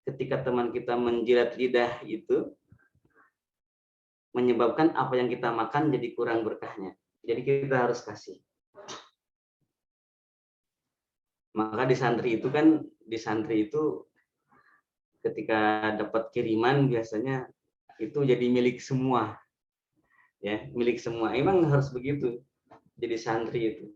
ketika teman kita menjilat lidah itu menyebabkan apa yang kita makan jadi kurang berkahnya. Jadi kita harus kasih. Maka di santri itu ketika dapat kiriman biasanya itu jadi milik semua. Ya, milik semua. Emang harus begitu. Jadi santri itu.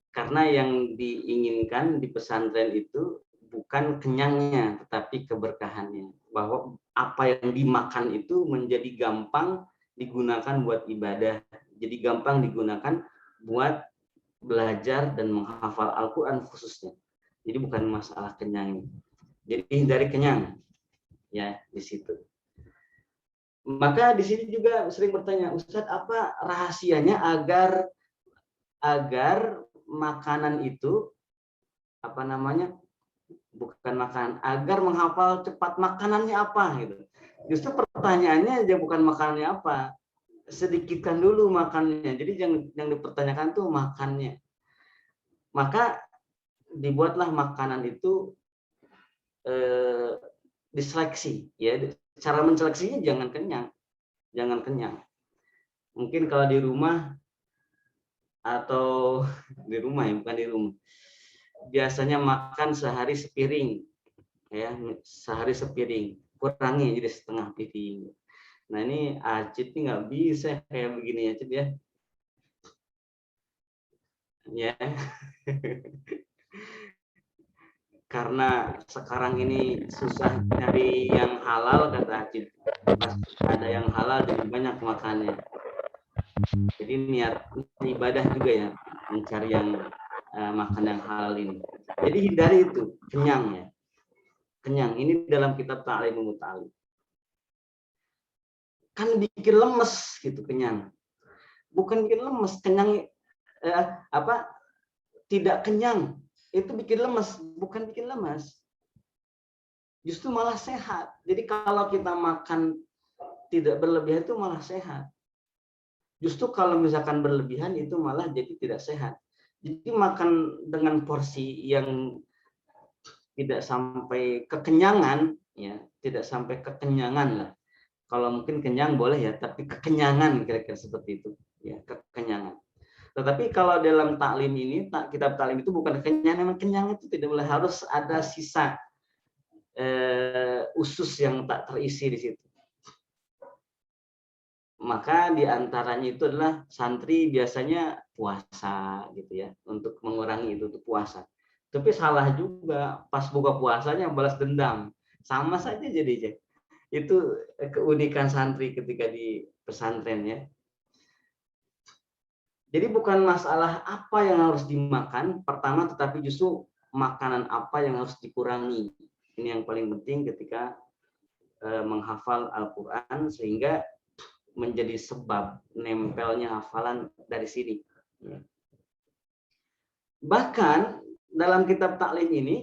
Karena yang diinginkan di pesantren itu bukan kenyangnya, tetapi keberkahannya. Bahwa apa yang dimakan itu menjadi gampang digunakan buat ibadah. Jadi gampang digunakan buat belajar dan menghafal Al-Quran khususnya. Jadi bukan masalah kenyang. Jadi hindari kenyang. Ya, di situ. Maka di sini juga sering bertanya, Ustadz, apa rahasianya agar makanan itu bukan makanan, agar menghafal cepat makanannya apa gitu. Justru pertanyaannya aja bukan makanannya apa, sedikitkan dulu makannya. Jadi yang dipertanyakan tuh makannya. Maka dibuatlah makanan itu diseleksi, ya. Cara menseleksinya jangan kenyang. Mungkin kalau di rumah atau di rumah ya, bukan di rumah. Biasanya makan sehari sepiring, ya, sehari sepiring. Kurangi jadi setengah piring. Nah ini Acit ini nggak bisa kayak begini ya, Acit ya. Ya. Karena sekarang ini susah nyari yang halal kata Acit. Pas ada yang halal jadi banyak makannya. Jadi niat ibadah juga ya mencari yang makan yang halal ini. Jadi hindari itu kenyang ya. Kenyang ini dalam kitab Ta'limul Muta'allim. Kan bikin lemes gitu kenyang. Bukan bikin lemes, kenyang tidak kenyang. Itu bikin lemes, bukan bikin lemes. Justru malah sehat. Jadi kalau kita makan tidak berlebihan itu malah sehat. Justru kalau misalkan berlebihan itu malah jadi tidak sehat. Jadi makan dengan porsi yang tidak sampai kekenyangan, ya, tidak sampai kekenyangan lah. Kalau mungkin kenyang boleh ya, tapi kekenyangan kira-kira seperti itu, ya, kekenyangan. Tetapi kalau dalam taklim ini, kitab taklim itu bukan kekenyangan, kenyang itu tidak boleh, harus ada sisa usus yang tak terisi di situ. Maka diantaranya itu adalah santri biasanya puasa gitu ya, untuk mengurangi itu puasa. Tapi salah juga, pas buka puasanya balas dendam, sama saja jadinya. Itu keunikan santri ketika di pesantren ya. Jadi bukan masalah apa yang harus dimakan pertama, tetapi justru makanan apa yang harus dikurangi. Ini yang paling penting ketika menghafal Al-Quran, sehingga menjadi sebab nempelnya hafalan dari sini. Bahkan dalam kitab taklim ini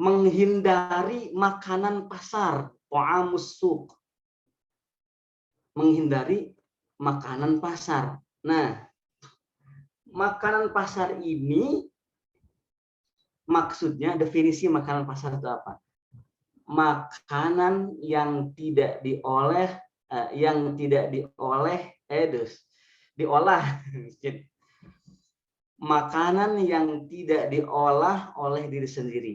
menghindari makanan pasar, ta'amus suq. Menghindari makanan pasar. Nah, makanan pasar ini maksudnya, definisi makanan pasar itu apa? Makanan yang tidak diolah yang tidak diolah makanan yang tidak diolah oleh diri sendiri.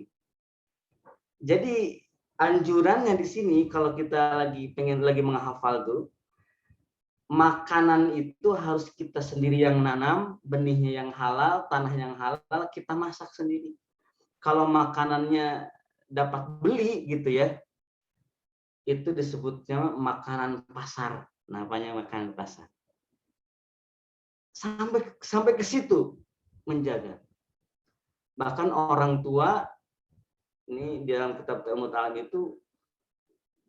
Jadi anjurannya di sini kalau kita pengen menghafal tuh, makanan itu harus kita sendiri yang nanam, benihnya yang halal, tanah yang halal, kita masak sendiri. Kalau makanannya dapat beli gitu ya, itu disebutnya makanan pasar. Namanya makanan pasar. Sampai ke situ menjaga. Bahkan orang tua ini dalam kitab Ilmu Ta'alim itu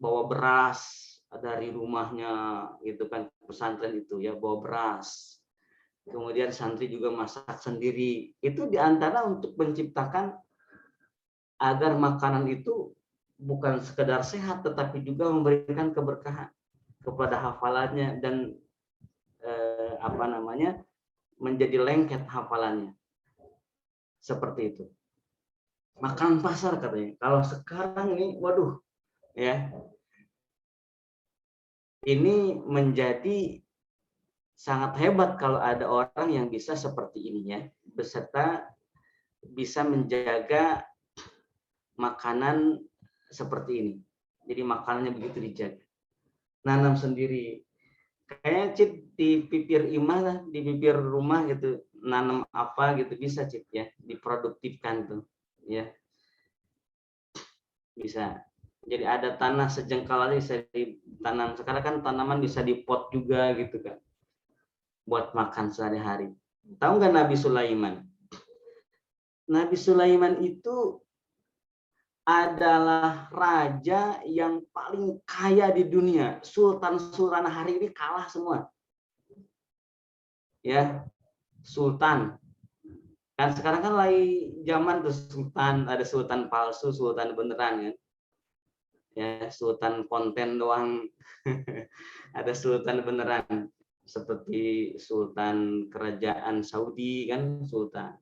bawa beras dari rumahnya gitu kan, pesantren itu ya, bawa beras. Kemudian santri juga masak sendiri. Itu diantara untuk menciptakan agar makanan itu bukan sekedar sehat tetapi juga memberikan keberkahan kepada hafalannya dan menjadi lengket hafalannya. Seperti itu. Makanan pasar katanya. Kalau sekarang ini, waduh, ya, ini menjadi sangat hebat kalau ada orang yang bisa seperti ini ya, beserta bisa menjaga makanan seperti ini. Jadi makanannya begitu dijaga. Nanam sendiri. Kayaknya Cip di pipir imah, di pipir rumah gitu, nanam apa gitu bisa Cip ya, diproduktifkan tuh ya. Bisa. Jadi ada tanah sejengkal aja bisa ditanam. Sekarang kan tanaman bisa dipot juga gitu kan. Buat makan sehari-hari. Tahu nggak Nabi Sulaiman? Nabi Sulaiman itu adalah raja yang paling kaya di dunia. Sultan-sultan hari ini kalah semua. Ya, sultan. Kan sekarang kan lagi zaman tuh sultan, ada sultan palsu, sultan beneran ya. Ya, sultan konten doang. Ada sultan beneran. Seperti sultan kerajaan Saudi kan, sultan.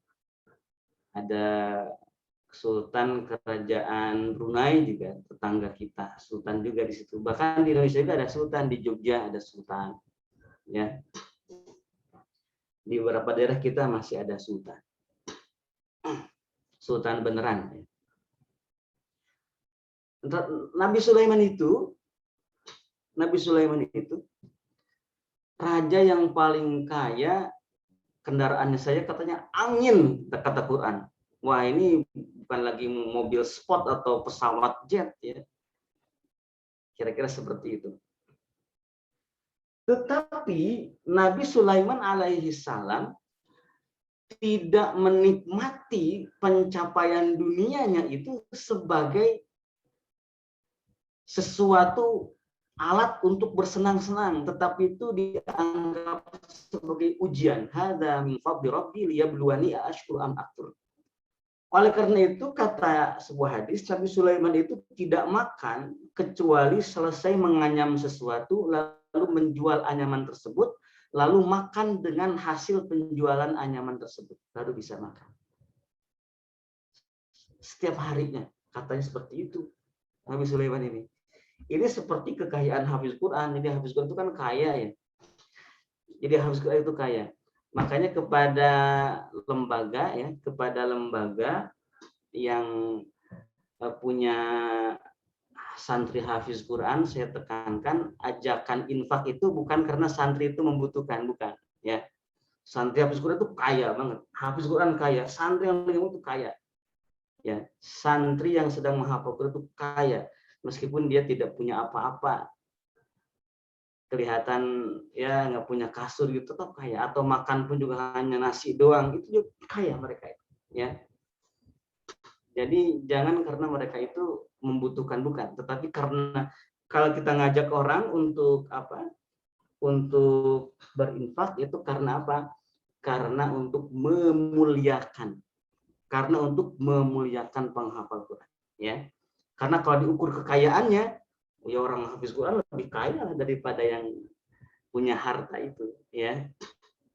Ada sultan kerajaan Brunei juga, tetangga kita, sultan juga di situ. Bahkan di Indonesia juga ada sultan, di Jogja ada sultan. Ya. Di beberapa daerah kita masih ada sultan. Sultan beneran. Nabi Sulaiman itu raja yang paling kaya, kendaraannya saya katanya angin, kata Quran. Wah, ini bukan lagi mobil sport atau pesawat jet ya. Kira-kira seperti itu. Tetapi Nabi Sulaiman alaihi salam tidak menikmati pencapaian dunianya itu sebagai sesuatu alat untuk bersenang-senang, tetapi itu dianggap sebagai ujian. Hadza min fadli rabbi liyabluwani ashkuru am akfur. Oleh karena itu, kata sebuah hadis, Nabi Sulaiman itu tidak makan kecuali selesai menganyam sesuatu, lalu menjual anyaman tersebut, lalu makan dengan hasil penjualan anyaman tersebut, baru bisa makan. Setiap harinya, katanya seperti itu Nabi Sulaiman ini. Ini seperti kekayaan Hafiz Quran. Jadi Hafiz Quran itu kan kaya ya. Jadi Hafiz Quran itu kaya. Makanya kepada lembaga yang punya santri Hafiz Quran, saya tekankan ajakan infak itu bukan karena santri itu membutuhkan, bukan ya. Santri Hafiz Quran itu kaya banget, Hafiz Quran kaya, santri yang lain itu kaya. Ya, santri yang sedang menghafal Quran itu kaya, meskipun dia tidak punya apa-apa. Kelihatan ya nggak punya kasur gitu, tetap kaya, atau makan pun juga hanya nasi doang, itu juga kaya mereka ya. Jadi jangan karena mereka itu membutuhkan, bukan, tetapi karena kalau kita ngajak orang untuk untuk berinfak itu karena apa? Karena untuk memuliakan, penghafal Quran ya. Karena kalau diukur kekayaannya, ya orang hafiz Quran lebih kaya daripada yang punya harta itu ya.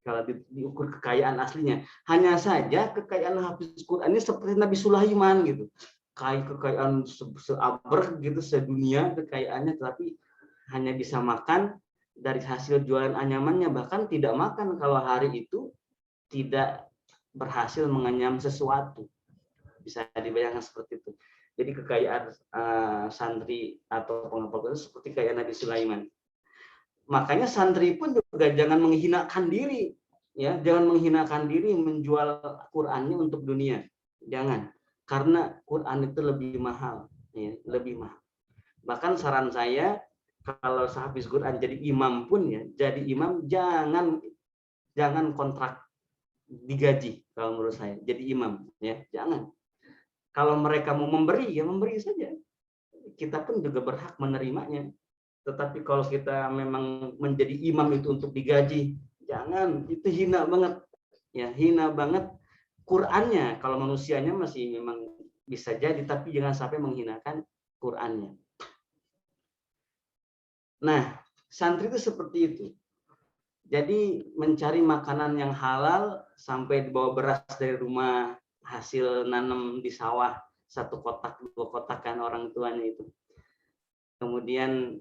Kalau diukur kekayaan aslinya, hanya saja kekayaan hafiz Quran ini seperti Nabi Sulaiman gitu, kekayaan seabrek gitu sedunia kekayaannya, tapi hanya bisa makan dari hasil jualan anyamannya, bahkan tidak makan kalau hari itu tidak berhasil mengenyam sesuatu. Bisa dibayangkan seperti itu. Jadi kekayaan santri atau penghafal itu seperti kayak Nabi Sulaiman. Makanya santri pun juga jangan menghinakan diri, ya, jangan menghinakan diri menjual Qur'annya untuk dunia. Jangan, karena Qur'an itu lebih mahal, ya, lebih mahal. Bahkan saran saya, kalau sehabis Quran jadi imam pun, ya, jadi imam jangan kontrak digaji kalau menurut saya. Jadi imam, ya, jangan. Kalau mereka mau memberi, ya memberi saja. Kita pun juga berhak menerimanya. Tetapi kalau kita memang menjadi imam itu untuk digaji, jangan, itu hina banget. Ya, hina banget Qur'annya. Kalau manusianya masih memang bisa jadi, tapi jangan sampai menghinakan Qur'annya. Nah, santri itu seperti itu. Jadi mencari makanan yang halal sampai dibawa beras dari rumah, hasil nanam di sawah, 1 kotak, 2 kotak kan orang tuanya itu. Kemudian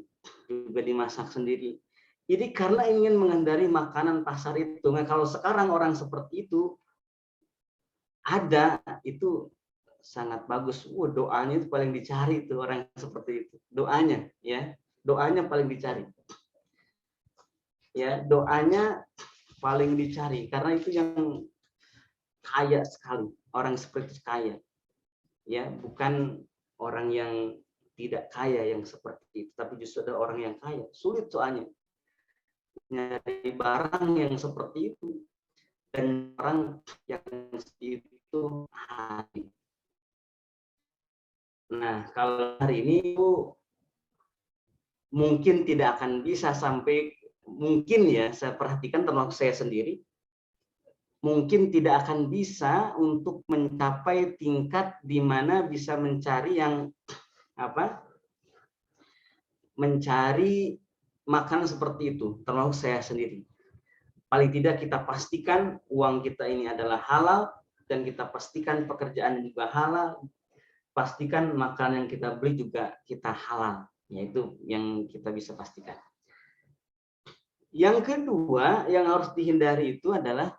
juga dimasak sendiri. Jadi karena ingin menghindari makanan pasar itu. Nah, kalau sekarang orang seperti itu ada, itu sangat bagus. Doanya itu paling dicari itu orang seperti itu. Doanya, ya. Doanya paling dicari. Ya, doanya paling dicari karena itu yang kaya sekali. Orang seperti itu kaya. Ya, bukan orang yang tidak kaya yang seperti itu, tapi justru ada orang yang kaya. Sulit soalnya nyari barang yang seperti itu, dan orang yang seperti itu hari. Nah, kalau hari ini mungkin tidak akan bisa sampai, mungkin ya, saya perhatikan termasuk saya sendiri, mungkin tidak akan bisa untuk mencapai tingkat di mana bisa mencari yang mencari makanan seperti itu, termasuk saya sendiri. Paling tidak kita pastikan uang kita ini adalah halal, dan kita pastikan pekerjaan juga halal, pastikan makanan yang kita beli juga kita halal, yaitu yang kita bisa pastikan. Yang kedua yang harus dihindari itu adalah,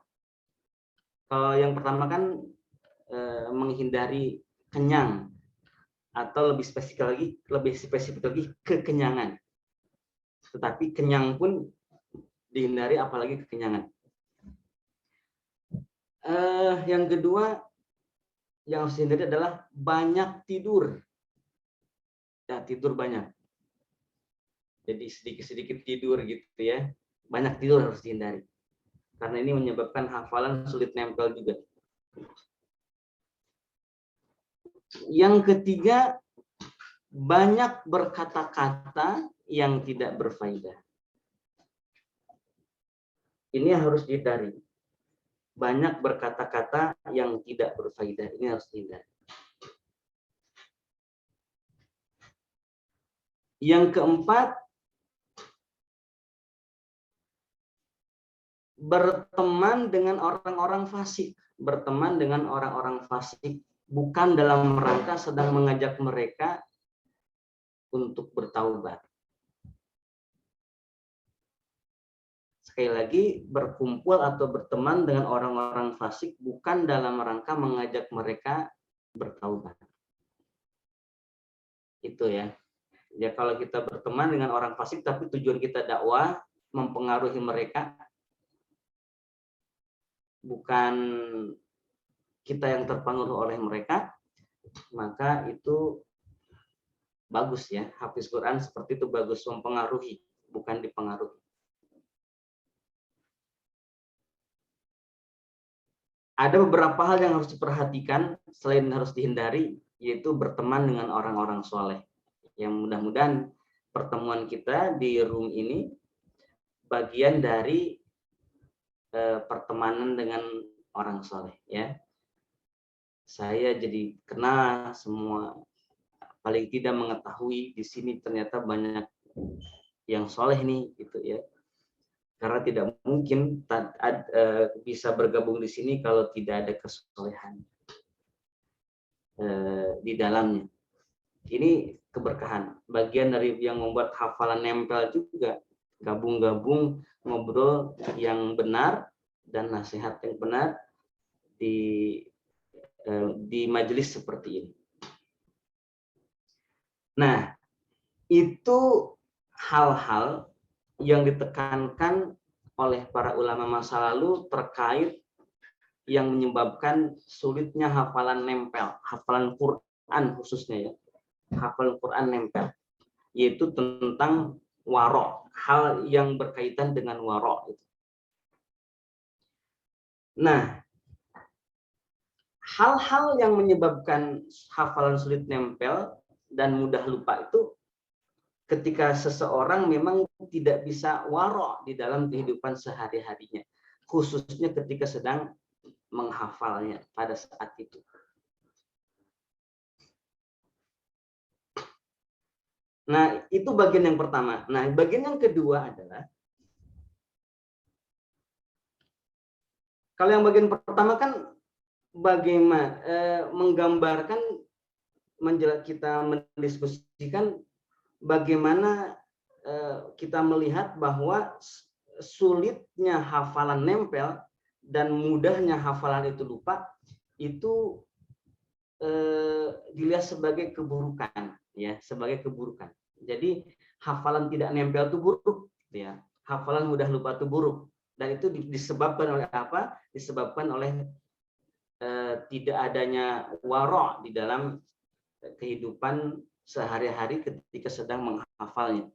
kalau yang pertama kan menghindari kenyang, atau lebih spesifik lagi kekenyangan. Tetapi kenyang pun dihindari, apalagi kekenyangan. Yang kedua yang harus dihindari adalah banyak tidur. Ya, tidur banyak. Jadi sedikit-sedikit tidur gitu ya. Banyak tidur harus dihindari. Karena ini menyebabkan hafalan sulit nempel juga. Yang ketiga, banyak berkata-kata yang tidak berfaedah. Ini harus dihindari. Banyak berkata-kata yang tidak berfaedah. Ini harus dihindari. Yang keempat, berteman dengan orang-orang fasik. Berteman dengan orang-orang fasik bukan dalam rangka sedang mengajak mereka untuk bertaubat. Sekali lagi, berkumpul atau berteman dengan orang-orang fasik bukan dalam rangka mengajak mereka bertaubat. Itu ya. Ya, kalau kita berteman dengan orang fasik tapi tujuan kita dakwah, mempengaruhi mereka, bukan kita yang terpengaruh oleh mereka, maka itu bagus ya. Hafiz Quran seperti itu bagus, mempengaruhi, bukan dipengaruhi. Ada beberapa hal yang harus diperhatikan selain harus dihindari, yaitu berteman dengan orang-orang soleh. Yang mudah-mudahan pertemuan kita di room ini bagian dari pertemanan dengan orang soleh ya. Saya jadi kenal semua, paling tidak mengetahui di sini ternyata banyak yang soleh nih gitu ya. Karena tidak mungkin bisa bergabung di sini kalau tidak ada kesolehan di dalamnya. Ini keberkahan. Bagian dari yang membuat hafalan nempel juga, gabung-gabung ngobrol yang benar dan nasihat yang benar di majelis seperti ini. Nah, itu hal-hal yang ditekankan oleh para ulama masa lalu terkait yang menyebabkan sulitnya hafalan nempel, hafalan Quran khususnya ya, hafalan Quran nempel, yaitu tentang warok, hal yang berkaitan dengan warok. Nah, hal-hal yang menyebabkan hafalan sulit nempel dan mudah lupa itu ketika seseorang memang tidak bisa warok di dalam kehidupan sehari-harinya, khususnya ketika sedang menghafalnya pada saat itu. Nah, itu bagian yang pertama. Nah, bagian yang kedua adalah, kalau yang bagian pertama kan bagaimana menggambarkan, kita mendiskusikan bagaimana kita melihat bahwa sulitnya hafalan nempel dan mudahnya hafalan itu lupa itu dilihat sebagai keburukan, ya, sebagai keburukan. Jadi hafalan tidak nempel itu buruk, ya. Hafalan mudah lupa itu buruk, dan itu disebabkan oleh apa? Disebabkan oleh tidak adanya wara' di dalam kehidupan sehari-hari ketika sedang menghafalnya.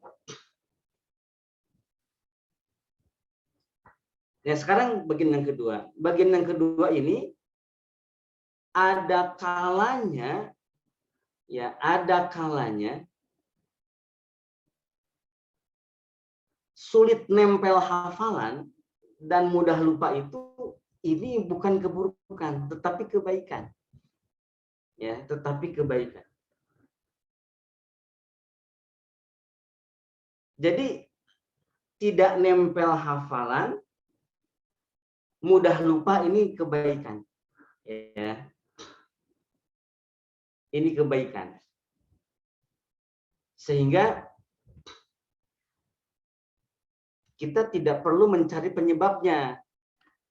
Ya, sekarang bagian yang kedua. Bagian yang kedua ini ada kalanya, ya, ada kalanya sulit nempel hafalan dan mudah lupa itu, ini bukan keburukan, tetapi kebaikan. Ya, tetapi kebaikan. Jadi tidak nempel hafalan, mudah lupa, ini kebaikan. Ya. Ini kebaikan. Sehingga kita tidak perlu mencari penyebabnya.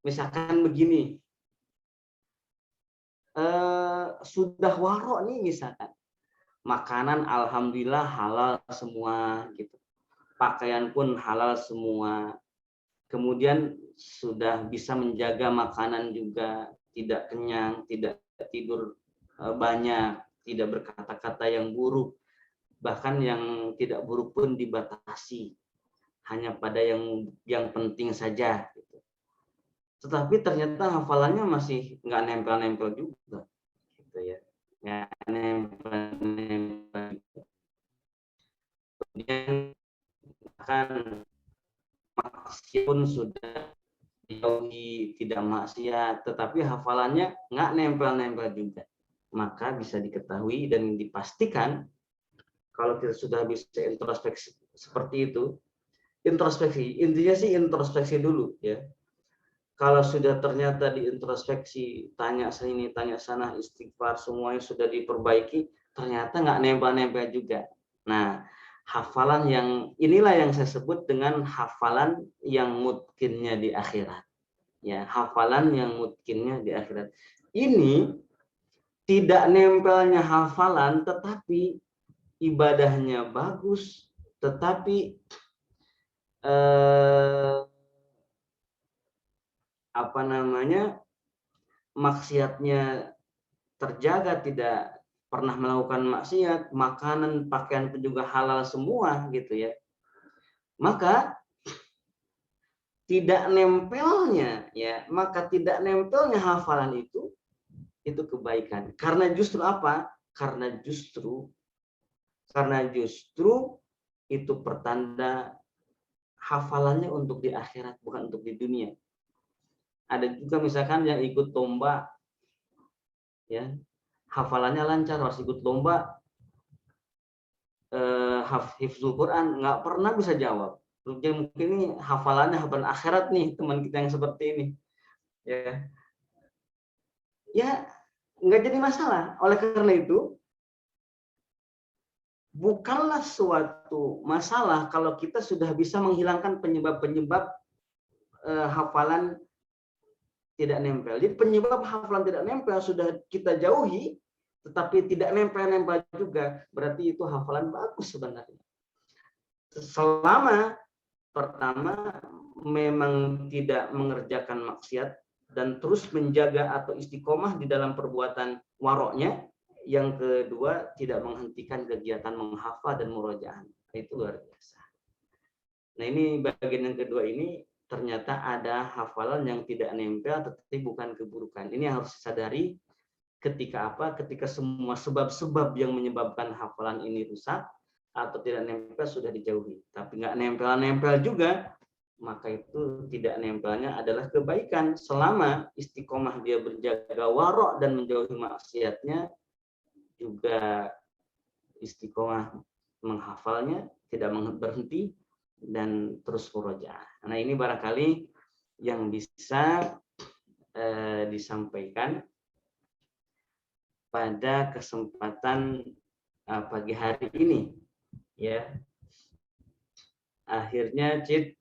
Misalkan begini, sudah warok nih misalkan, makanan alhamdulillah halal semua gitu, pakaian pun halal semua, kemudian sudah bisa menjaga makanan juga, tidak kenyang, tidak tidur banyak, tidak berkata-kata yang buruk, bahkan yang tidak buruk pun dibatasi, hanya pada yang penting saja gitu. Tetapi ternyata hafalannya masih nggak nempel-nempel juga, gitu ya, nggak nempel-nempel. Kemudian akan maksiat pun sudah dijauhi, tidak maksiat, tetapi hafalannya nggak nempel-nempel juga. Maka bisa diketahui dan dipastikan kalau kita sudah bisa introspeksi seperti itu, introspeksi, intinya sih introspeksi dulu ya. Kalau sudah ternyata diintrospeksi, tanya sini, tanya sana, istighfar, semuanya sudah diperbaiki, ternyata nggak nempel-nempel juga. Nah, hafalan yang inilah yang saya sebut dengan hafalan yang mungkinnya di akhirat. Ya, hafalan yang mungkinnya di akhirat. Ini tidak nempelnya hafalan, tetapi ibadahnya bagus, tetapi maksiatnya terjaga, tidak pernah melakukan maksiat, makanan, pakaian pun juga halal semua gitu ya. Maka tidak nempelnya hafalan itu kebaikan. Karena justru apa? Karena justru itu pertanda hafalannya untuk di akhirat, bukan untuk di dunia. Ada juga misalkan yang ikut lomba, ya, hafalannya lancar, harus ikut lomba hifzul Quran, nggak pernah bisa jawab. Mungkin ini hafalannya hafalan akhirat nih teman kita yang seperti ini, ya nggak jadi masalah. Oleh karena itu bukanlah suatu masalah kalau kita sudah bisa menghilangkan penyebab-penyebab hafalan tidak nempel. Jadi penyebab hafalan tidak nempel sudah kita jauhi, tetapi tidak nempel-nempel juga, berarti itu hafalan bagus sebenarnya. Selama pertama memang tidak mengerjakan maksiat dan terus menjaga atau istiqomah di dalam perbuatan waroknya. Yang kedua, tidak menghentikan kegiatan menghafal dan murojaah. Itu luar biasa. Nah, ini bagian yang kedua ini ternyata ada hafalan yang tidak nempel tetapi bukan keburukan. Ini harus disadari ketika apa? Ketika semua sebab-sebab yang menyebabkan hafalan ini rusak atau tidak nempel sudah dijauhi. Tapi nggak nempel-nempel juga, maka itu tidak nempelnya adalah kebaikan. Selama istiqomah dia berjaga warok dan menjauhi maksiatnya, juga istiqomah menghafalnya, tidak berhenti, dan terus murojaah. Nah, ini barangkali yang bisa disampaikan pada kesempatan pagi hari ini, ya. Akhirnya Cid,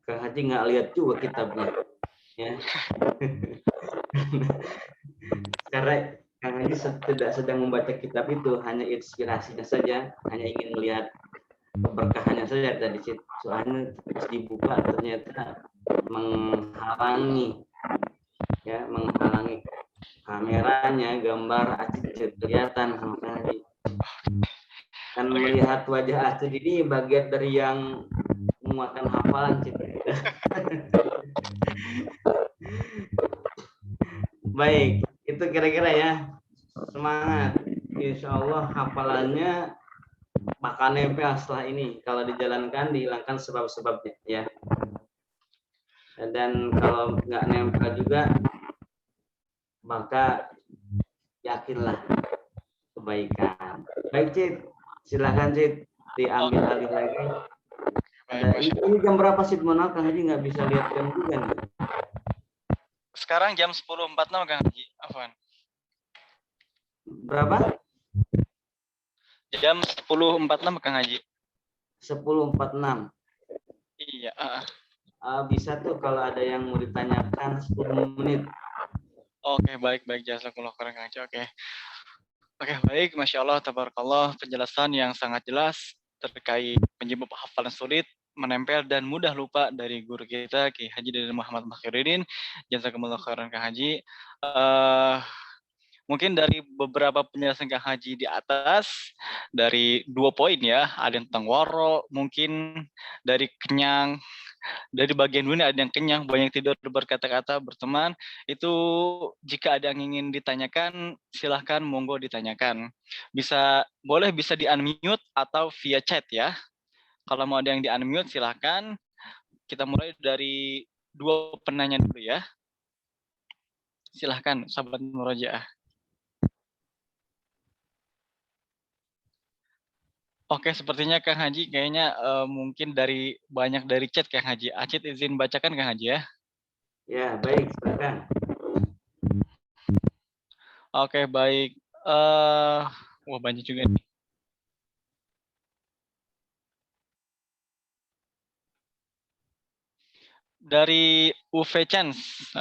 Kang Haji nggak lihat juga kitabnya, ya. Karena Kang Haji tidak sedang membaca kitab itu, hanya inspirasinya saja, hanya ingin melihat keberkahannya saja tadi Cid. Soalnya dibuka ternyata menghalangi, ya, menghalangi kameranya, gambar Acid kelihatan sama Kang Haji. Dan melihat wajah Acid ini bagian dari yang menguatkan hafalan Cid. Baik, itu kira-kira ya. Semangat. Insya Allah hafalannya bakal nempel setelah ini. Kalau dijalankan, dihilangkan sebab-sebabnya, ya. Dan kalau nggak nempel juga, maka yakinlah kebaikan. Baik Cid, silakan Cid, diambil alih lagi. Ini jam berapa Cid? Mohon Kang Haji nggak bisa lihat jam juga nih. Sekarang jam 10.46 Kang Haji. Afwan. Berapa? Jam 10.46 Kang Haji. 10.46. Iya. Bisa tuh kalau ada yang mau ditanyakan 10 menit. Oke, baik jazakumullah khairan Kang Haji. Oke, baik, Masya Allah, tabarakallah, penjelasan yang sangat jelas terkait penyebab hafalan sulit, menempel dan mudah lupa dari guru kita Ki Haji Deden Muhammad Bakhiruddin. Jazakumullah khairan Kang Haji. Mungkin dari beberapa penjelasan Kang Haji di atas, dari 2 poin ya, ada yang tentang waro, mungkin dari kenyang, dari bagian dunia ada yang kenyang, banyak tidur berkata-kata, berteman. Itu jika ada yang ingin ditanyakan, silahkan monggo ditanyakan. Boleh bisa di-unmute atau via chat ya. Kalau mau ada yang di-unmute silahkan. Kita mulai dari 2 penanya dulu ya. Silahkan sahabat murojaah. Oke, sepertinya Kang Haji kayaknya mungkin banyak dari chat Kang Haji. Acit izin bacakan Kang Haji ya. Ya, baik, silakan. Oke, baik. Wah, banyak juga nih. Dari UV Chance.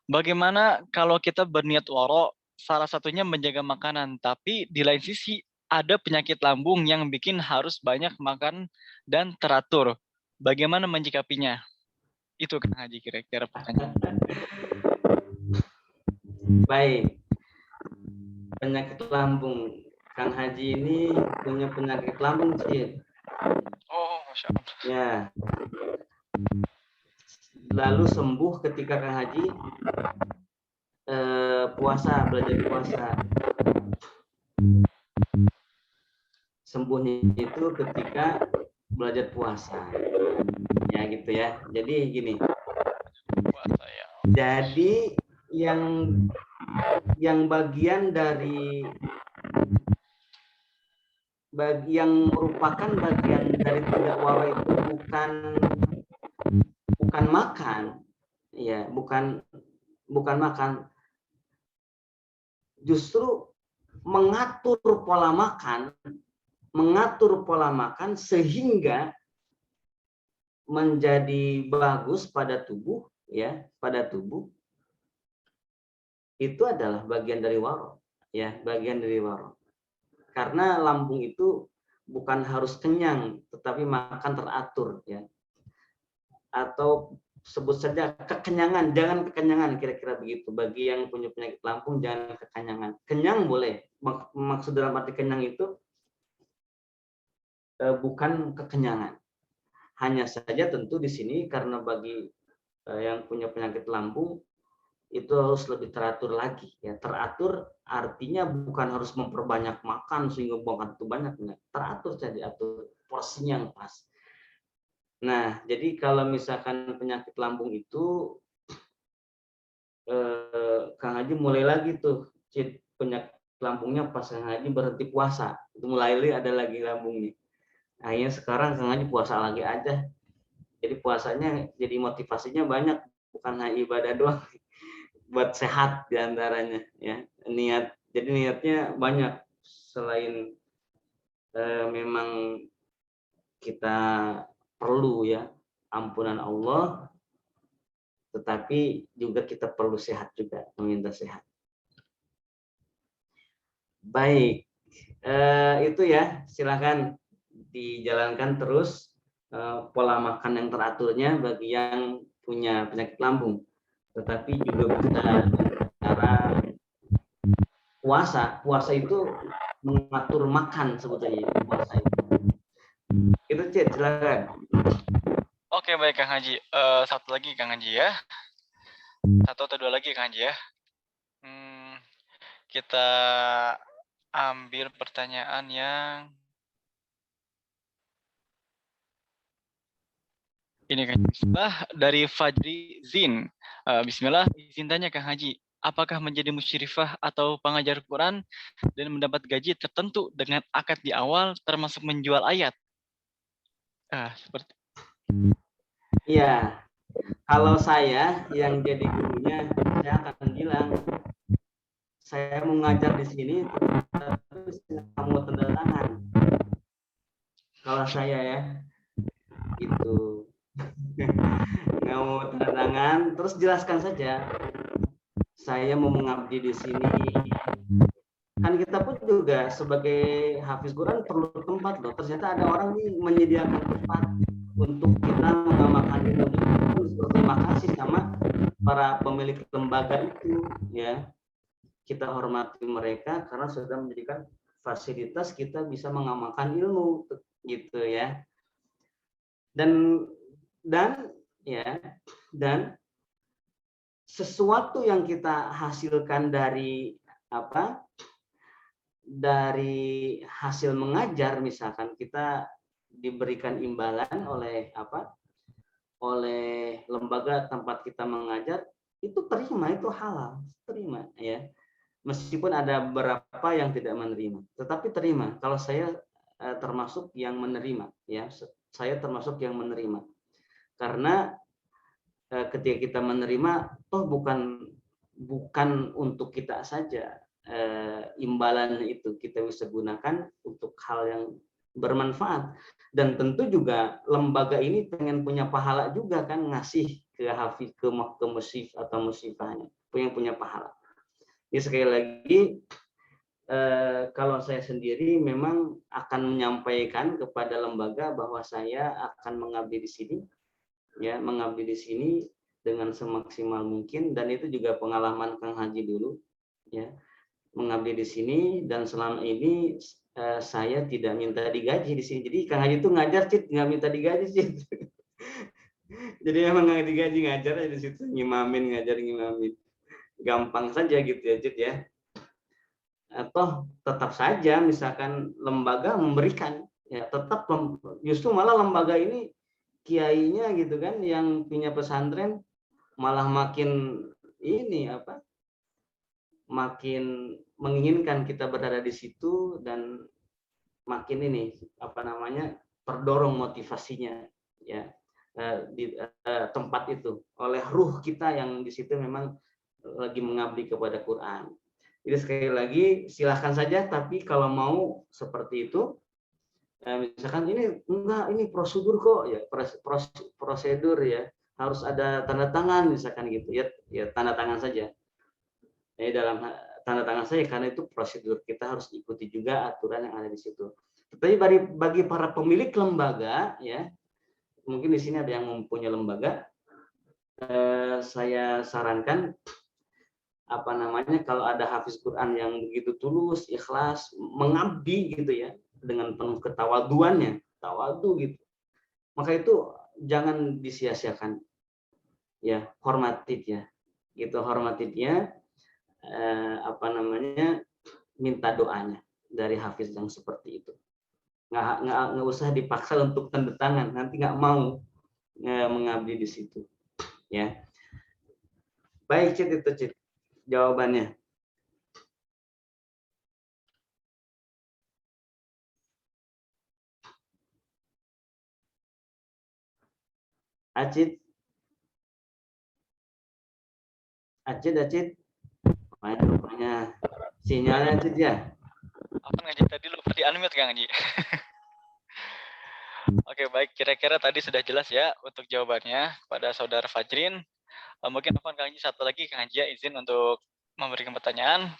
Bagaimana kalau kita berniat waro, salah satunya menjaga makanan, tapi di lain sisi ada penyakit lambung yang bikin harus banyak makan dan teratur. Bagaimana menyikapinya? Itu Kang Haji kira-kira pertanyaan. Baik. Penyakit lambung. Kang Haji ini punya penyakit lambung, Cid. Oh, Masya Allah. Ya. Lalu sembuh ketika Kang Haji belajar puasa. Sembuhnya itu ketika belajar puasa. Ya gitu ya. Jadi gini. Jadi yang bagian dari yang merupakan bagian dari tidak waro itu bukan makan, ya, bukan makan, justru mengatur pola makan mengatur pola makan sehingga menjadi bagus pada tubuh, ya, pada tubuh, itu adalah bagian dari waro, ya, bagian dari waro. Karena lambung itu bukan harus kenyang, tetapi makan teratur, ya. Atau sebut saja kekenyangan, jangan kekenyangan, kira-kira begitu. Bagi yang punya penyakit lambung, jangan kekenyangan. Kenyang boleh, maksud dalam arti kenyang itu bukan kekenyangan. Hanya saja tentu di sini karena bagi yang punya penyakit lambung itu harus lebih teratur lagi, ya. Teratur artinya bukan harus memperbanyak makan sehingga makan itu banyak, enggak. Teratur saja, atur porsinya yang pas. Nah, jadi kalau misalkan penyakit lambung itu Kang Haji mulai lagi tuh penyakit lambungnya pas Kang Haji berhenti puasa, itu mulai ada lagi lambungnya. Akhirnya sekarang Kang Haji puasa lagi aja. Jadi puasanya jadi motivasinya banyak, bukan hanya ibadah doang, buat sehat diantaranya, ya. Jadi niatnya banyak, selain memang kita perlu, ya, ampunan Allah, tetapi juga kita perlu sehat juga, meminta sehat. Baik, itu ya, silakan dijalankan terus pola makan yang teraturnya bagi yang punya penyakit lambung. Tetapi juga bisa cara puasa itu mengatur makan sebetulnya, puasa itu. Itu Cid, silakan. Oke, baik Kang Haji. Satu lagi Kang Haji ya. Satu atau dua lagi Kang Haji ya. Kita ambil pertanyaan yang ini Kang Haji. Dari Fajri Zin. Bismillah, izin tanya Kang Haji. Apakah menjadi musyrifah atau pengajar Quran dan mendapat gaji tertentu dengan akad di awal termasuk menjual ayat? Seperti. Iya, kalau saya yang jadi gurunya, saya akan bilang, saya mau ngajar di sini, tapi kamu tanda tangan. Kalau saya, ya, itu nggak mau tanda tangan, terus jelaskan saja, saya mau mengabdi di sini. Kan kita pun juga sebagai hafiz Quran perlu tempat loh. Ternyata ada orang nih menyediakan tempat untuk kita mengamalkan ilmu. Terima kasih sama para pemilik lembaga itu, ya. Kita hormati mereka karena sudah menjadikan fasilitas kita bisa mengamalkan ilmu, gitu ya. Dan sesuatu yang kita hasilkan dari hasil mengajar, misalkan kita diberikan imbalan oleh lembaga tempat kita mengajar, itu terima, itu halal, terima, ya. Meskipun ada beberapa yang tidak menerima, tetapi terima. Kalau saya termasuk yang menerima, ya. Saya termasuk yang menerima. Karena ketika kita menerima, toh bukan untuk kita saja, imbalan itu kita bisa gunakan untuk hal yang bermanfaat. Dan tentu juga lembaga ini pengen punya pahala juga kan, ngasih ke hafiz, ke musif atau musifahnya, punya pahala. Jadi sekali lagi, kalau saya sendiri memang akan menyampaikan kepada lembaga bahwa saya akan mengabdi di sini, ya, mengabdi di sini dengan semaksimal mungkin. Dan itu juga pengalaman Kang Haji dulu, ya, mengabdi di sini, dan selama ini saya tidak minta digaji di sini. Jadi Kang Haji itu ngajar, Cid, nggak minta digaji, Cid. Jadi emang nggak digaji, ngajar aja di situ, ngimamin, ngajar ngimamin. Gampang saja gitu ya, Cid, ya. Atau tetap saja misalkan lembaga memberikan, ya, tetap justru malah lembaga ini kiainya gitu kan, yang punya pesantren malah makin ini makin menginginkan kita berada di situ, dan makin ini terdorong motivasinya, ya, di tempat itu oleh ruh kita yang di situ memang lagi mengabdi kepada Quran. Jadi sekali lagi silahkan saja, tapi kalau mau seperti itu Misalkan ini enggak, ini prosedur kok ya, prosedur ya, harus ada tanda tangan misalkan gitu ya, ya tanda tangan saja. Jadi dalam tanda tangan saja karena itu prosedur, kita harus ikuti juga aturan yang ada di situ. Tapi bagi para pemilik lembaga ya, mungkin di sini ada yang mempunyai lembaga, saya sarankan apa namanya, kalau ada hafiz Quran yang begitu tulus, ikhlas, mengabdi gitu ya, dengan penuh ketawaduannya, tawadu gitu, maka itu jangan disia-siakan ya, hormati ya, gitu, hormati dia, apa namanya, minta doanya dari hafiz yang seperti itu. Nggak usah dipaksa untuk tanda tangan, nanti nggak mau mengabdi di situ ya. Baik Cid, itu Cid jawabannya. Acid, Acid, rupanya sinyalnya Acid ya. Apa ngaji tadi lupa di unmute Kang Haji. Oke, baik, kira-kira tadi sudah jelas ya untuk jawabannya pada saudara Fajrin. Mungkin Kang Haji satu lagi, Kang Haji izin untuk memberikan pertanyaan.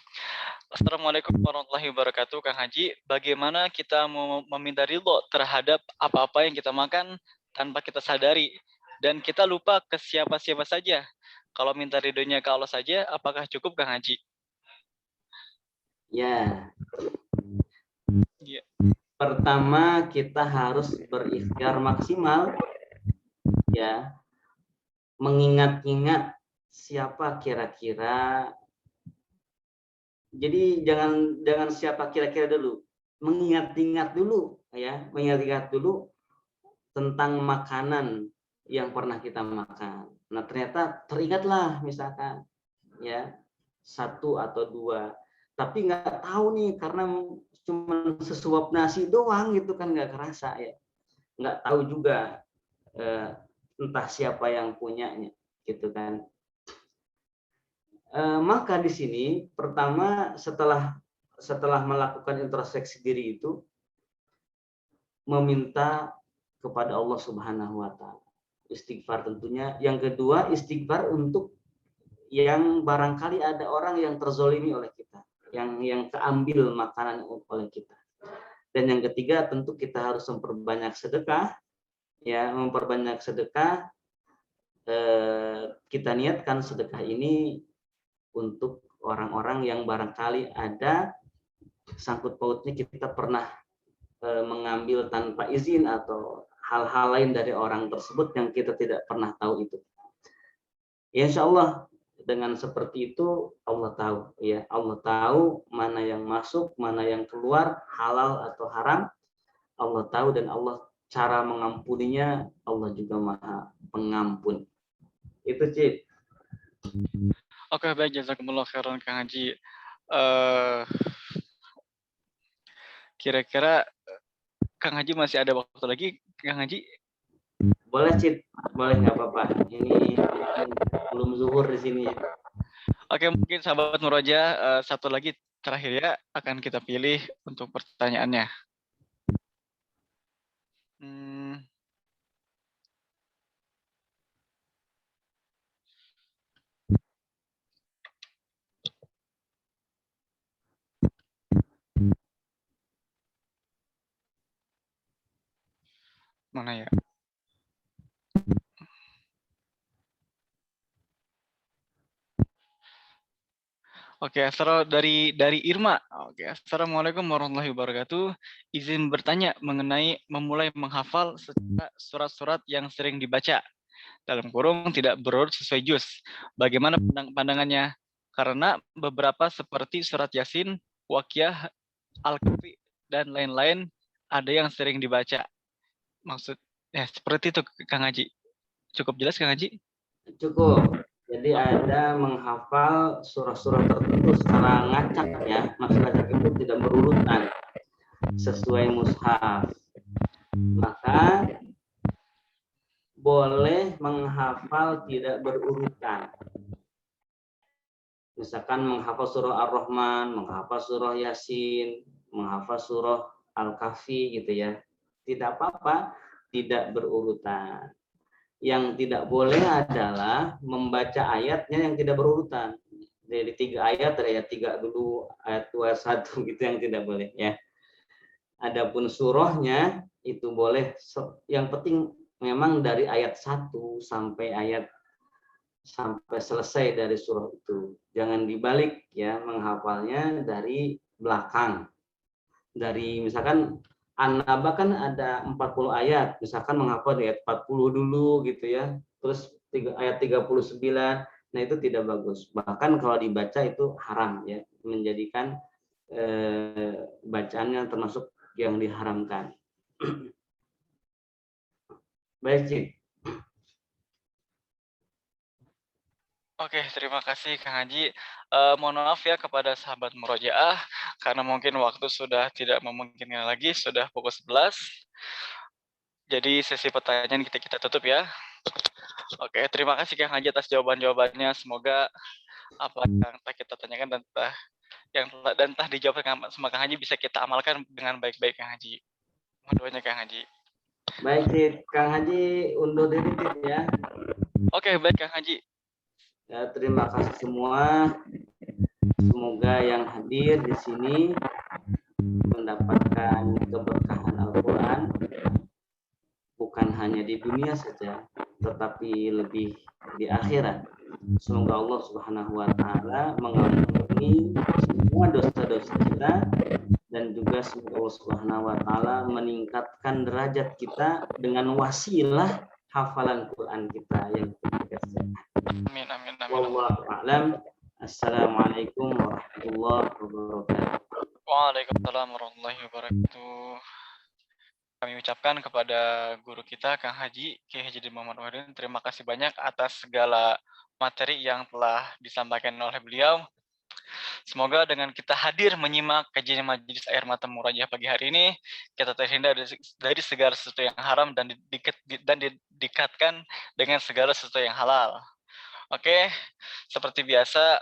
Assalamualaikum warahmatullahi wabarakatuh, Kang Haji. Bagaimana kita mau meminta ridho terhadap apa-apa yang kita makan tanpa kita sadari dan kita lupa ke siapa-siapa saja? Kalau minta ridhonya ke Allah saja, apakah cukup, Kang Haji? Ya. Ya. Pertama kita harus berikhtiar maksimal ya, mengingat-ingat siapa kira-kira. Jadi jangan siapa kira-kira dulu, mengingat-ingat dulu ya, mengingat-ingat dulu tentang makanan yang pernah kita makan. Nah ternyata teringatlah misalkan ya, satu atau dua, tapi nggak tahu nih karena cuma sesuap nasi doang gitu kan, nggak kerasa ya, nggak tahu juga entah siapa yang punyanya gitu kan. Maka di sini pertama setelah melakukan introspeksi diri itu, meminta kepada Allah Subhanahu wa taala, istighfar tentunya. Yang kedua istighfar untuk yang barangkali ada orang yang terzolimi oleh kita, yang keambil makanan oleh kita. Dan yang ketiga tentu kita harus memperbanyak sedekah ya, memperbanyak sedekah. Kita niatkan sedekah ini untuk orang-orang yang barangkali ada sangkut pautnya kita pernah mengambil tanpa izin atau hal-hal lain dari orang tersebut yang kita tidak pernah tahu itu. Ya, insya Allah dengan seperti itu Allah tahu ya, Allah tahu mana yang masuk, mana yang keluar, halal atau haram. Allah tahu dan Allah cara mengampuninya, Allah juga Maha Pengampun. Itu Cip. Oke, baik, jazakumullah khairan Kang Haji. Kira-kira Kang Haji masih ada waktu lagi, Kang Haji? Boleh Cip, boleh, nggak apa-apa. Ini belum zuhur di sini. Oke, mungkin sahabat Muroja, satu lagi terakhir ya akan kita pilih untuk pertanyaannya. Mana ya? Oke, dari Irma. Oke, assalamualaikum warahmatullahi wabarakatuh. Izin bertanya mengenai memulai menghafal secara surat-surat yang sering dibaca. Dalam kurung tidak berurut sesuai juz. Bagaimana pandangannya? Karena beberapa seperti surat Yasin, Waqiah, Al-Kahfi, dan lain-lain ada yang sering dibaca. Maksud seperti itu Kang Haji. Cukup jelas Kang Haji? Cukup. Jadi ada menghafal surah-surah tertentu secara ngacak ya. Maksud ngacak itu tidak berurutan sesuai mushaf. Maka boleh menghafal tidak berurutan. Misalkan menghafal surah Ar-Rahman, menghafal surah Yasin, menghafal surah Al-Kahfi gitu ya. Tidak apa-apa, tidak berurutan. Yang tidak boleh adalah membaca ayatnya yang tidak berurutan. Dari 3 ayat, dari ayat 3 dulu, ayat 21 gitu yang tidak boleh ya. Adapun surahnya itu boleh, yang penting memang dari ayat 1 sampai selesai dari surah itu. Jangan dibalik ya, menghafalnya dari belakang. Dari misalkan An-Naba kan ada 40 ayat, misalkan menghafal ayat 40 dulu gitu ya. Terus ayat 39. Nah, itu tidak bagus. Bahkan kalau dibaca itu haram ya, menjadikan bacaannya termasuk yang diharamkan. Baik, Cik. Oke, terima kasih Kang Haji. Mohon maaf ya kepada sahabat Murojaah, karena mungkin waktu sudah tidak memungkinkan lagi, sudah pukul 11. Jadi sesi pertanyaan kita tutup ya. Oke, terima kasih Kang Haji atas jawaban-jawabannya. Semoga apa yang kita tanyakan dan telah dijawab sama Kang Haji bisa kita amalkan dengan baik-baik Kang Haji. Mohon doanya Kang Haji. Baik, Cik. Kang Haji undur diri, Cik ya. Oke, baik Kang Haji. Ya, terima kasih semua. Semoga yang hadir di sini mendapatkan keberkahan Al-Quran, bukan hanya di dunia saja, tetapi lebih di akhirat. Semoga Allah Subhanahu wa Ta'ala mengampuni semua dosa-dosa kita, dan juga semoga Allah Subhanahu wa Ta'ala meningkatkan derajat kita dengan wasilah hafalan Quran kita yang kita sehat. Amin, amin, amin. Wallahu a'lam. Assalamualaikum warahmatullahi wabarakatuh. Waalaikumsalam warahmatullahi wabarakatuh. Kami ucapkan kepada guru kita, Kang Haji, Kiai Haji Muhammad Wahyudin, terima kasih banyak atas segala materi yang telah disampaikan oleh beliau. Semoga dengan kita hadir menyimak kajian Majelis Air Mata Murojaah pagi hari ini, kita terhindar dari segala sesuatu yang haram dan didekatkan dengan segala sesuatu yang halal. Oke, seperti biasa,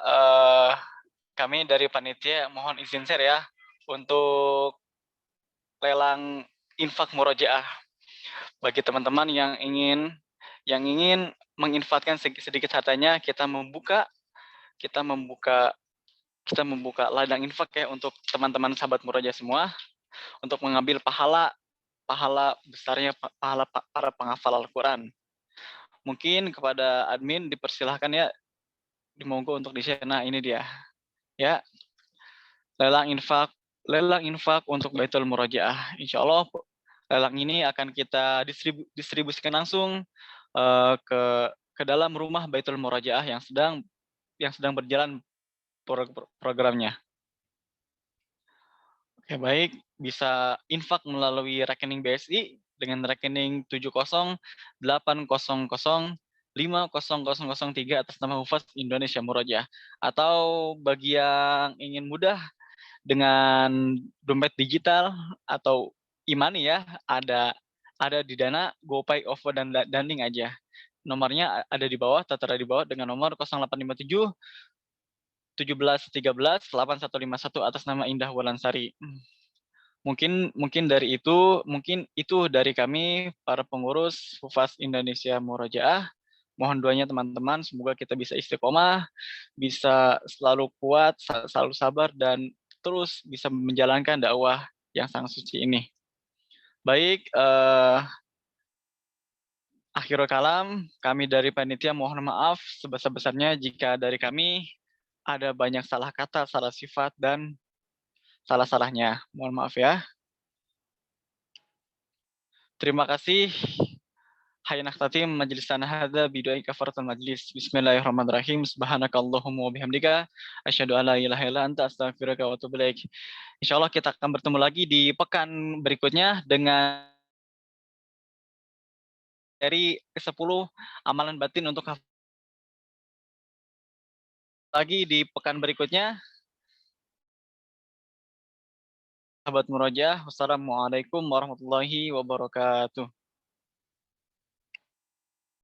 kami dari panitia mohon izin share ya untuk lelang infak murojaah bagi teman-teman yang ingin menginfakkan sedikit hartanya. Kita membuka ladang infak ya untuk teman-teman sahabat murojaah semua, untuk mengambil pahala besarnya pahala para penghafal Al-Quran. Mungkin kepada admin dipersilahkan ya, dimonggo untuk di-share. Nah, ini dia ya, lelang infak untuk Baitul Murojaah. Insya Allah lelang ini akan kita distribusikan langsung ke dalam rumah Baitul Murojaah yang sedang berjalan programnya. Oke, baik, bisa infak melalui rekening BSI dengan rekening 700800500003 atas nama Hufaz Indonesia Murojaah. Atau bagi yang ingin mudah dengan dompet digital atau e-money ya, ada di Dana, GoPay, OVO, dan Danding aja. Nomornya ada di bawah, tertera di bawah dengan nomor 0857 17 13 8151 atas nama Indah Wulansari. Mungkin itu dari kami para pengurus Hufaz Indonesia Murojaah. Mohon doanya teman-teman, semoga kita bisa istiqomah, bisa selalu kuat, selalu sabar, dan terus bisa menjalankan dakwah yang sangat suci ini. Baik, akhirul kalam, kami dari panitia mohon maaf sebesar-besarnya jika dari kami ada banyak salah kata, salah sifat, dan salah-salahnya. Mohon maaf ya. Terima kasih. Hayya nakhtatim majlisana hadza bidu'ai kafaratul majlis. Bismillahirrahmanirrahim. Subhanakallahumma wa bihamdika asyhadu an la ilaha illa anta astaghfiruka wa atubu ilaik. Insyaallah kita akan bertemu lagi di pekan berikutnya dengan dari 10 amalan batin untuk lagi di pekan berikutnya. Sahabat Murojaah, wassalamualaikum warahmatullahi wabarakatuh.